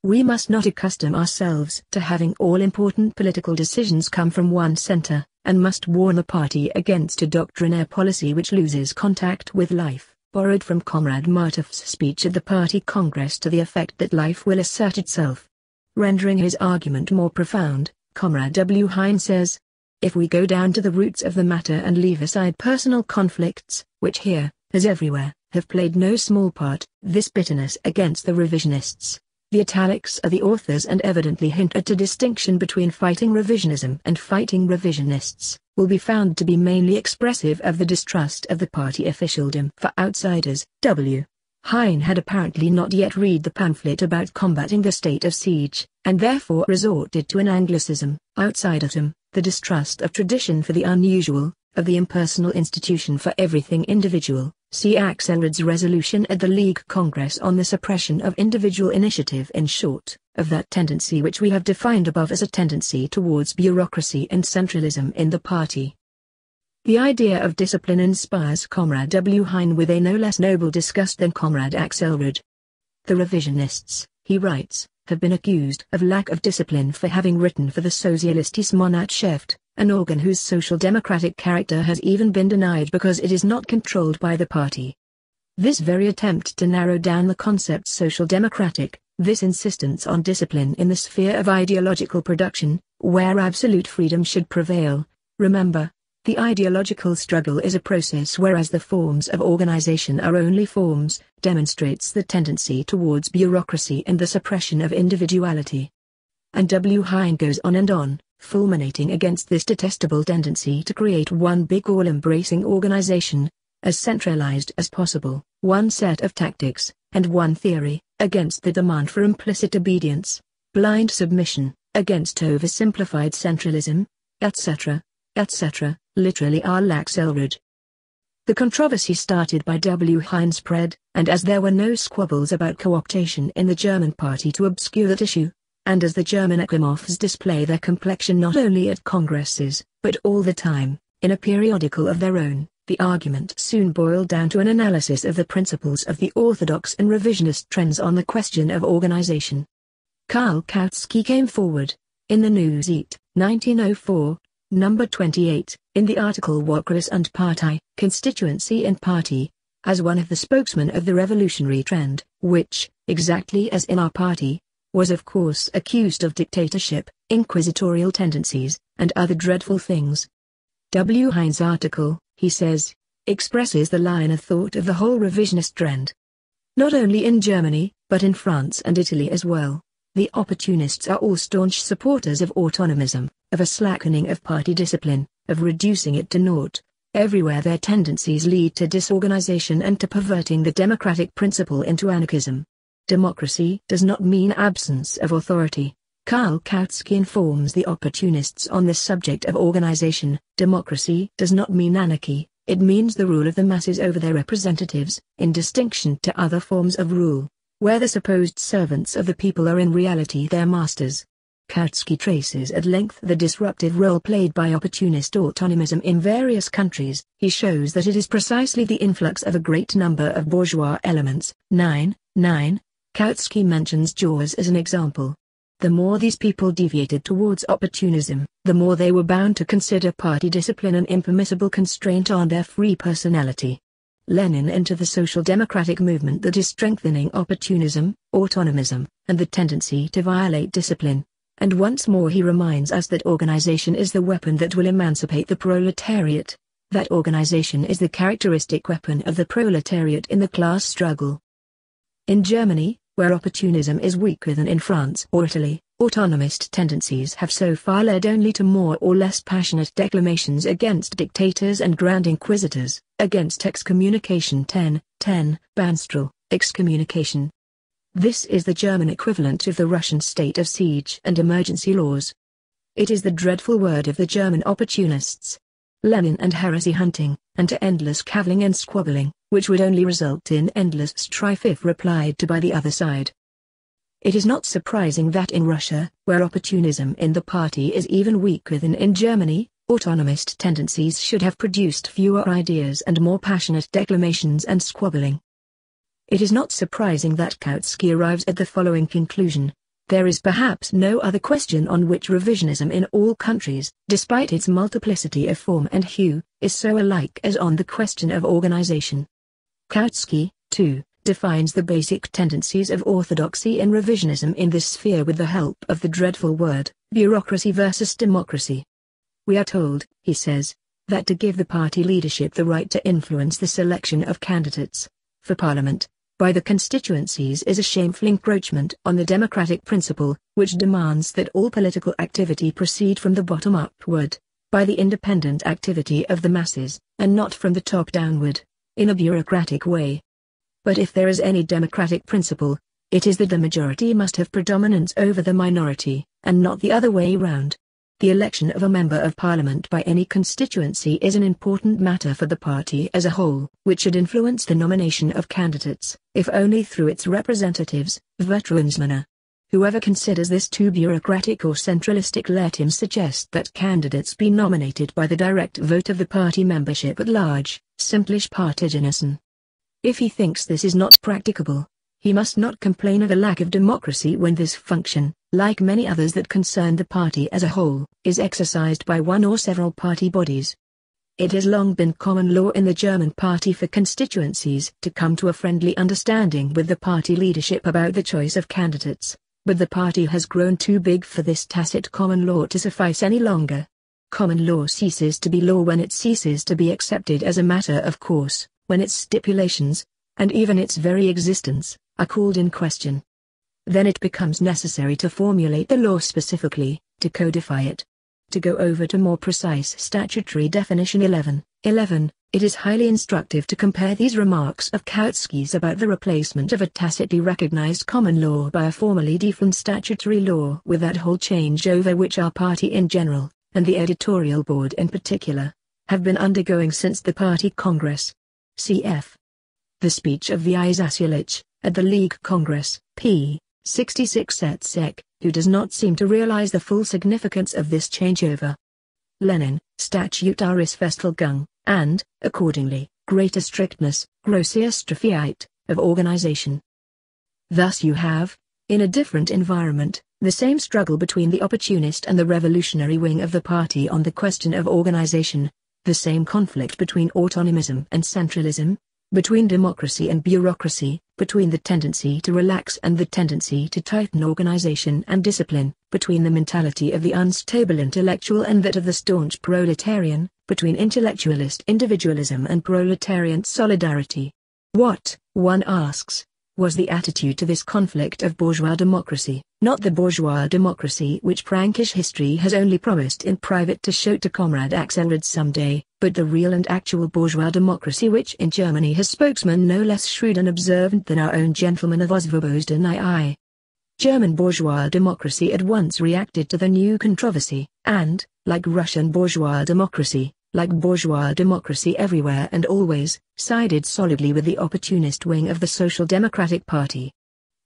We must not accustom ourselves to having all important political decisions come from one center, and must warn the party against a doctrinaire policy which loses contact with life, borrowed from Comrade Martov's speech at the Party Congress to the effect that life will assert itself. Rendering his argument more profound, Comrade W. Hein says, if we go down to the roots of the matter and leave aside personal conflicts, which here, as everywhere, have played no small part, this bitterness against the revisionists, the italics are the authors and evidently hint at a distinction between fighting revisionism and fighting revisionists, will be found to be mainly expressive of the distrust of the party officialdom for outsiders. W. Hein had apparently not yet read the pamphlet about combating the state of siege, and therefore resorted to an Anglicism, outsiderism, the distrust of tradition for the unusual, of the impersonal institution for everything individual. See Axelrod's resolution at the League Congress on the suppression of individual initiative, in short, of that tendency which we have defined above as a tendency towards bureaucracy and centralism in the party. The idea of discipline inspires Comrade W. Hein with a no less noble disgust than Comrade Axelrod. The revisionists, he writes, have been accused of lack of discipline for having written for the Sozialistische Monatsschrift, an organ whose social democratic character has even been denied because it is not controlled by the party. This very attempt to narrow down the concept social democratic, this insistence on discipline in the sphere of ideological production, where absolute freedom should prevail, remember, the ideological struggle is a process whereas the forms of organization are only forms, demonstrates the tendency towards bureaucracy and the suppression of individuality. And W. Hein goes on and on, fulminating against this detestable tendency to create one big all-embracing organization, as centralized as possible, one set of tactics, and one theory, against the demand for implicit obedience, blind submission, against oversimplified centralism, etc., etc., literally R. Axelrod. The controversy started by W. Hein spread, and as there were no squabbles about co-optation in the German party to obscure that issue, and as the German Ekimofs display their complexion not only at congresses, but all the time, in a periodical of their own, the argument soon boiled down to an analysis of the principles of the orthodox and revisionist trends on the question of organization. Karl Kautsky came forward, in the Newsite, 1904, number 28, in the article Workers und Partei, Constituency and Party, as one of the spokesmen of the revolutionary trend, which, exactly as in our party, was of course accused of dictatorship, inquisitorial tendencies, and other dreadful things. W. Hein's article, he says, expresses the line of thought of the whole revisionist trend. Not only in Germany, but in France and Italy as well, the opportunists are all staunch supporters of autonomism, of a slackening of party discipline, of reducing it to naught. Everywhere their tendencies lead to disorganization and to perverting the democratic principle into anarchism. Democracy does not mean absence of authority. Karl Kautsky informs the opportunists on this subject of organization. Democracy does not mean anarchy, it means the rule of the masses over their representatives, in distinction to other forms of rule, where the supposed servants of the people are in reality their masters. Kautsky traces at length the disruptive role played by opportunist autonomism in various countries. He shows that it is precisely the influx of a great number of bourgeois elements. 9. Kautsky mentions Jaws as an example. The more these people deviated towards opportunism, the more they were bound to consider party discipline an impermissible constraint on their free personality. Lenin entered the social democratic movement that is strengthening opportunism, autonomism, and the tendency to violate discipline. And once more he reminds us that organization is the weapon that will emancipate the proletariat, that organization is the characteristic weapon of the proletariat in the class struggle. In Germany, where opportunism is weaker than in France or Italy, autonomist tendencies have so far led only to more or less passionate declamations against dictators and grand inquisitors, against excommunication. 10. Bannstroll, excommunication. This is the German equivalent of the Russian state of siege and emergency laws. It is the dreadful word of the German opportunists. Lenin and heresy hunting, and to endless cavilling and squabbling, which would only result in endless strife if replied to by the other side. It is not surprising that in Russia, where opportunism in the party is even weaker than in Germany, autonomist tendencies should have produced fewer ideas and more passionate declamations and squabbling. It is not surprising that Kautsky arrives at the following conclusion. There is perhaps no other question on which revisionism in all countries, despite its multiplicity of form and hue, is so alike as on the question of organization. Kautsky, too, defines the basic tendencies of orthodoxy and revisionism in this sphere with the help of the dreadful word, bureaucracy versus democracy. We are told, he says, that to give the party leadership the right to influence the selection of candidates for parliament by the constituencies is a shameful encroachment on the democratic principle, which demands that all political activity proceed from the bottom upward, by the independent activity of the masses, and not from the top downward, in a bureaucratic way. But if there is any democratic principle, it is that the majority must have predominance over the minority, and not the other way round. The election of a member of parliament by any constituency is an important matter for the party as a whole, which should influence the nomination of candidates, if only through its representatives, Vertrauensmänner. Whoever considers this too bureaucratic or centralistic, let him suggest that candidates be nominated by the direct vote of the party membership at large, simplish Partigenesen. If he thinks this is not practicable, he must not complain of a lack of democracy when this function, like many others that concern the party as a whole, is exercised by one or several party bodies. It has long been common law in the German party for constituencies to come to a friendly understanding with the party leadership about the choice of candidates, but the party has grown too big for this tacit common law to suffice any longer. Common law ceases to be law when it ceases to be accepted as a matter of course, when its stipulations, and even its very existence, are called in question. Then it becomes necessary to formulate the law specifically, to codify it. To go over to more precise statutory definition 11, it is highly instructive to compare these remarks of Kautsky's about the replacement of a tacitly recognized common law by a formally defined statutory law with that whole change over which our party in general, and the editorial board in particular, have been undergoing since the party congress. Cf. The speech of V. I. Zasulich, at the League Congress, p. 66 et seq., who does not seem to realize the full significance of this changeover. Lenin, Statutaris Festlegung, and, accordingly, greater strictness, grosser Straffheit, of organization. Thus you have, in a different environment, the same struggle between the opportunist and the revolutionary wing of the party on the question of organization, the same conflict between autonomism and centralism, between democracy and bureaucracy, between the tendency to relax and the tendency to tighten organization and discipline, between the mentality of the unstable intellectual and that of the staunch proletarian, between intellectualist individualism and proletarian solidarity. What, one asks, was the attitude to this conflict of bourgeois democracy, not the bourgeois democracy which Frankish history has only promised in private to show to Comrade Axelrod someday, but the real and actual bourgeois democracy which in Germany has spokesmen no less shrewd and observant than our own gentleman of Oswobosden II. German bourgeois democracy at once reacted to the new controversy, and, like Russian bourgeois democracy everywhere and always, sided solidly with the opportunist wing of the Social Democratic Party.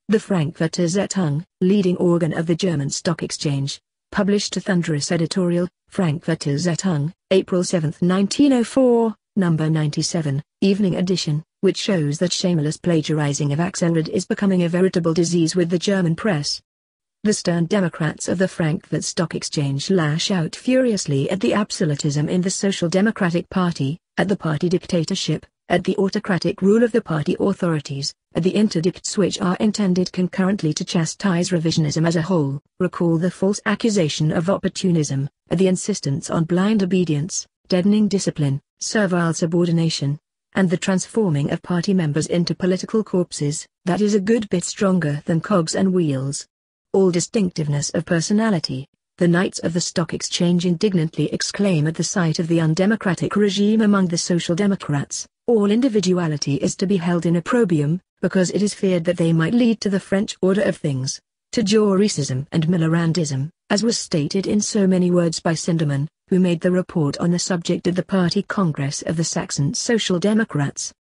The Frankfurter Zeitung, leading organ of the German Stock Exchange, published a thunderous editorial, Frankfurter Zeitung, April 7, 1904, number 97, evening edition, which shows that shameless plagiarizing of Axelrod is becoming a veritable disease with the German press. The stern Democrats of the Frankfurt Stock Exchange lash out furiously at the absolutism in the Social Democratic Party, at the party dictatorship, at the autocratic rule of the party authorities, at the interdicts which are intended concurrently to chastise revisionism as a whole, recall the false accusation of opportunism, at the insistence on blind obedience, deadening discipline, servile subordination, and the transforming of party members into political corpses, that is a good bit stronger than cogs and wheels. All distinctiveness of personality, the Knights of the Stock Exchange indignantly exclaim at the sight of the undemocratic regime among the Social Democrats. All individuality is to be held in opprobrium, because it is feared that they might lead to the French order of things, to Jorisism and Millerandism, as was stated in so many words by Sindermann, who made the report on the subject at the Party Congress of the Saxon Social Democrats.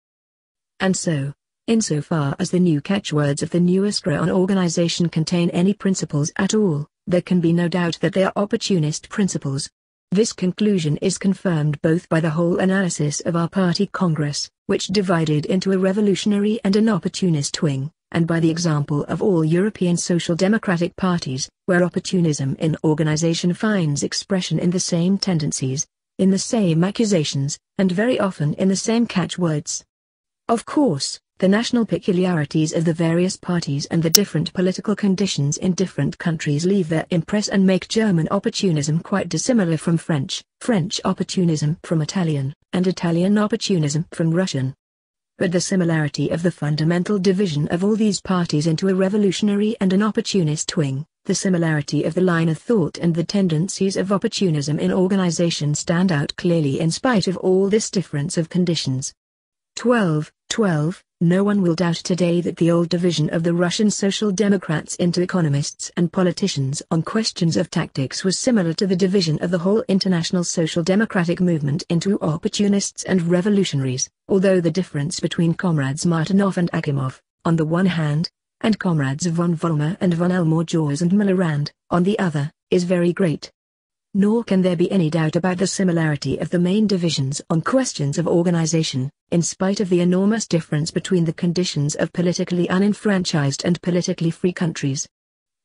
And so, insofar as the new catchwords of the new Iskra on organization contain any principles at all, there can be no doubt that they are opportunist principles. This conclusion is confirmed both by the whole analysis of our party congress, which divided into a revolutionary and an opportunist wing, and by the example of all European social democratic parties, where opportunism in organization finds expression in the same tendencies, in the same accusations, and very often in the same catchwords. Of course, the national peculiarities of the various parties and the different political conditions in different countries leave their impress and make German opportunism quite dissimilar from French opportunism from Italian, and Italian opportunism from Russian. But the similarity of the fundamental division of all these parties into a revolutionary and an opportunist wing, the similarity of the line of thought and the tendencies of opportunism in organization stand out clearly in spite of all this difference of conditions. 12. No one will doubt today that the old division of the Russian Social Democrats into economists and politicians on questions of tactics was similar to the division of the whole international social democratic movement into opportunists and revolutionaries, although the difference between comrades Martynov and Akimov, on the one hand, and comrades von Vollmer and von Elmore Jaws and Millerand, on the other, is very great. Nor can there be any doubt about the similarity of the main divisions on questions of organization, in spite of the enormous difference between the conditions of politically unenfranchised and politically free countries.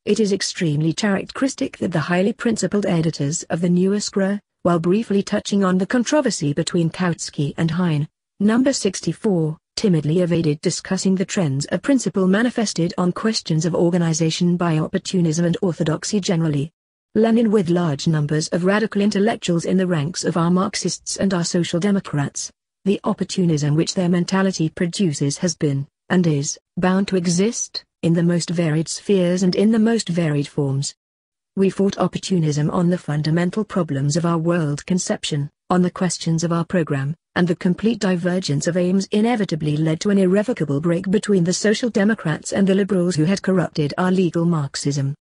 It is extremely characteristic that the highly principled editors of the New Iskra, while briefly touching on the controversy between Kautsky and Hein, number 64, timidly evaded discussing the trends of principle manifested on questions of organization by opportunism and orthodoxy generally. Lenin, with large numbers of radical intellectuals in the ranks of our Marxists and our Social Democrats, the opportunism which their mentality produces has been, and is, bound to exist, in the most varied spheres and in the most varied forms. We fought opportunism on the fundamental problems of our world conception, on the questions of our program, and the complete divergence of aims inevitably led to an irrevocable break between the Social Democrats and the liberals who had corrupted our legal Marxism.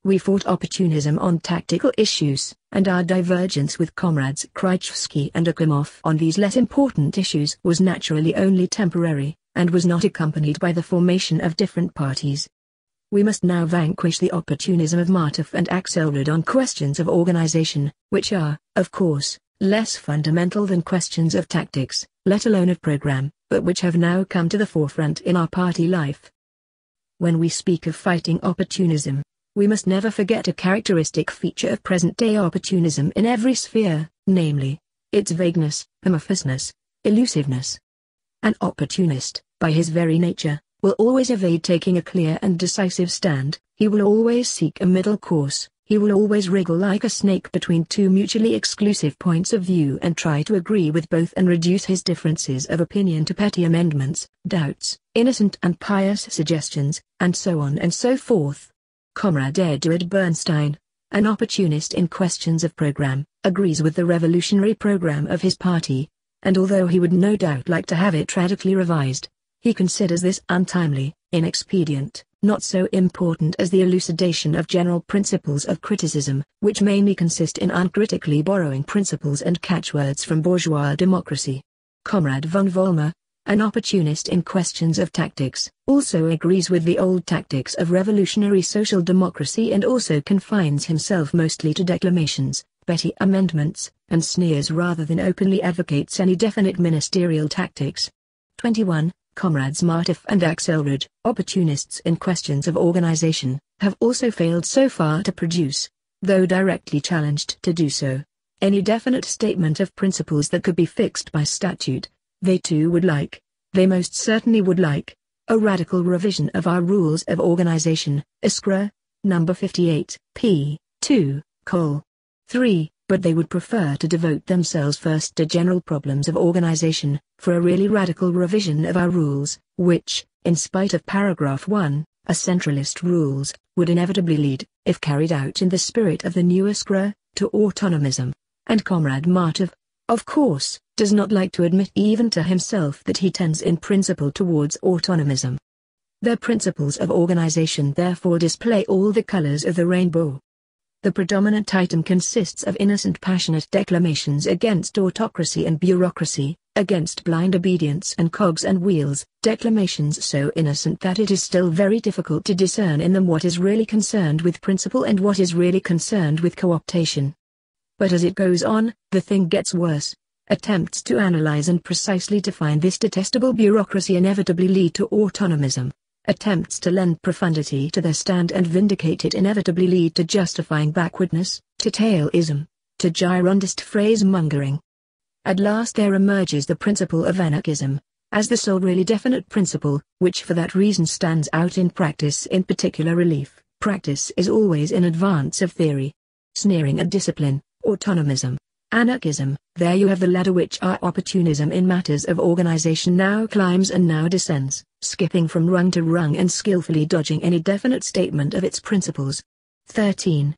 We fought opportunism on tactical issues, and our divergence with comrades Kryczewski and Akimov on these less important issues was naturally only temporary, and was not accompanied by the formation of different parties. We must now vanquish the opportunism of Martov and Axelrod on questions of organization, which are, of course, less fundamental than questions of tactics, let alone of program, but which have now come to the forefront in our party life. When we speak of fighting opportunism, we must never forget a characteristic feature of present-day opportunism in every sphere, namely, its vagueness, amorphousness, elusiveness. An opportunist, by his very nature, will always evade taking a clear and decisive stand, he will always seek a middle course, he will always wriggle like a snake between two mutually exclusive points of view and try to agree with both and reduce his differences of opinion to petty amendments, doubts, innocent and pious suggestions, and so on and so forth. Comrade Eduard Bernstein, an opportunist in questions of program, agrees with the revolutionary program of his party, and although he would no doubt like to have it radically revised, he considers this untimely, inexpedient, not so important as the elucidation of general principles of criticism, which mainly consist in uncritically borrowing principles and catchwords from bourgeois democracy. Comrade von Vollmer, an opportunist in questions of tactics, also agrees with the old tactics of revolutionary social democracy and also confines himself mostly to declamations, petty amendments, and sneers rather than openly advocates any definite ministerial tactics. 21. Comrades Martov and Axelrod, opportunists in questions of organization, have also failed so far to produce, though directly challenged to do so, any definite statement of principles that could be fixed by statute. They too would like, they most certainly would like, a radical revision of our rules of organization, Iskra, number 58, p. 2, col. 3, but they would prefer to devote themselves first to general problems of organization, for a really radical revision of our rules, which, in spite of paragraph 1, a centralist rules, would inevitably lead, if carried out in the spirit of the new Iskra, to autonomism. And Comrade Martov, of course, does not like to admit even to himself that he tends in principle towards autonomism. Their principles of organization therefore display all the colors of the rainbow. The predominant item consists of innocent passionate declamations against autocracy and bureaucracy, against blind obedience and cogs and wheels, declamations so innocent that it is still very difficult to discern in them what is really concerned with principle and what is really concerned with cooptation. But as it goes on, the thing gets worse. Attempts to analyze and precisely define this detestable bureaucracy inevitably lead to autonomism. Attempts to lend profundity to their stand and vindicate it inevitably lead to justifying backwardness, to Taoism, to Girondist phrase-mongering. At last there emerges the principle of anarchism, as the sole really definite principle, which for that reason stands out in practice in particular relief. Practice is always in advance of theory. Sneering at discipline, autonomism, anarchism, there you have the ladder which our opportunism in matters of organization now climbs and now descends, skipping from rung to rung and skillfully dodging any definite statement of its principles. 13.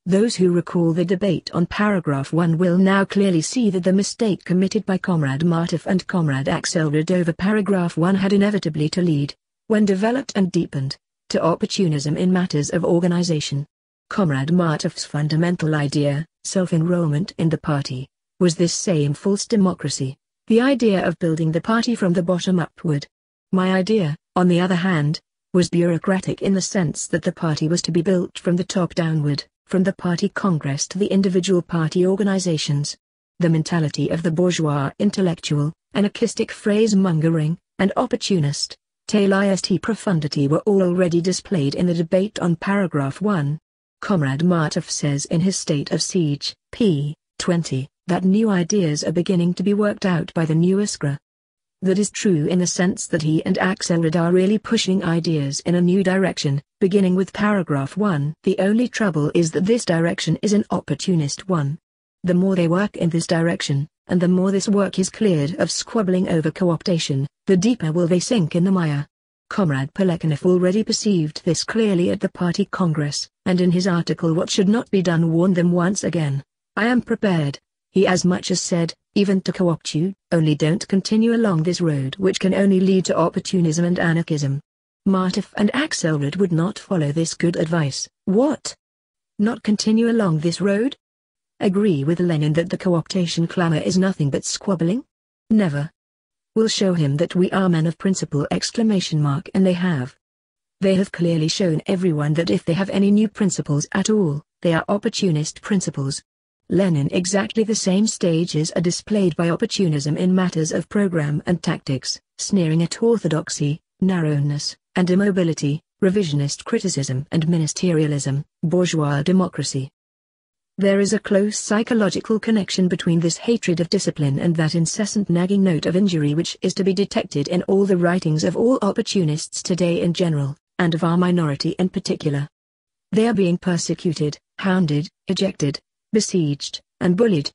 Those who recall the debate on paragraph 1 will now clearly see that the mistake committed by Comrade Martoff and Comrade Axelrod over paragraph 1 had inevitably to lead, when developed and deepened, to opportunism in matters of organization. Comrade Martoff's fundamental idea, self-enrollment in the party, was this same false democracy, the idea of building the party from the bottom upward. My idea, on the other hand, was bureaucratic in the sense that the party was to be built from the top downward, from the party congress to the individual party organizations. The mentality of the bourgeois intellectual, anarchistic phrase-mongering, and opportunist, tailist profundity were all already displayed in the debate on paragraph 1. Comrade Martoff says in his State of Siege, p. 20, that new ideas are beginning to be worked out by the new Iskra. That is true in the sense that he and Axelrod are really pushing ideas in a new direction, beginning with paragraph 1. The only trouble is that this direction is an opportunist one. The more they work in this direction, and the more this work is cleared of squabbling over co-optation, the deeper will they sink in the mire. Comrade Plekhanov already perceived this clearly at the party congress, and in his article What Should Not Be Done warned them once again. I am prepared, he as much as said, even to co-opt you, only don't continue along this road which can only lead to opportunism and anarchism. Martoff and Axelrod would not follow this good advice. What? Not continue along this road? Agree with Lenin that the co-optation clamor is nothing but squabbling? Never. We'll show him that we are men of principle! And they have. They have clearly shown everyone that if they have any new principles at all, they are opportunist principles. Lenin exactly the same stages are displayed by opportunism in matters of program and tactics, sneering at orthodoxy, narrowness, and immobility, revisionist criticism and ministerialism, bourgeois democracy. There is a close psychological connection between this hatred of discipline and that incessant nagging note of injury which is to be detected in all the writings of all opportunists today in general, and of our minority in particular. They are being persecuted, hounded, ejected, besieged, and bullied.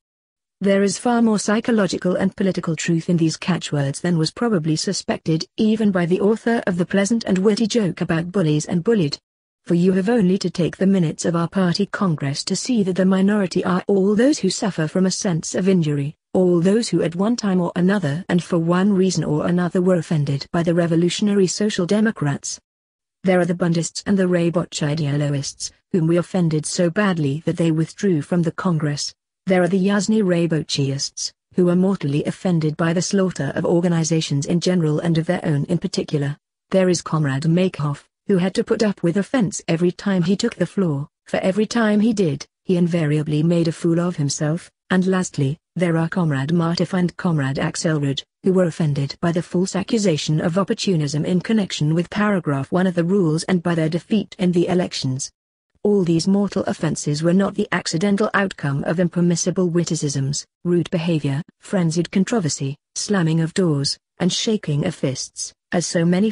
There is far more psychological and political truth in these catchwords than was probably suspected even by the author of the pleasant and witty joke about bullies and bullied. For you have only to take the minutes of our party congress to see that the minority are all those who suffer from a sense of injury, all those who at one time or another and for one reason or another were offended by the revolutionary Social Democrats. There are the Bundists and the Rabotch ideoloists, whom we offended so badly that they withdrew from the Congress. There are the Yasny Rabotchiists, who are mortally offended by the slaughter of organizations in general and of their own in particular. There is Comrade Makehoff, who had to put up with offense every time he took the floor, for every time he did, he invariably made a fool of himself. And lastly, there are Comrade Martoff and Comrade Axelrod, who were offended by the false accusation of opportunism in connection with paragraph 1 of the rules and by their defeat in the elections. All these mortal offenses were not the accidental outcome of impermissible witticisms, rude behavior, frenzied controversy, slamming of doors, and shaking of fists, as so many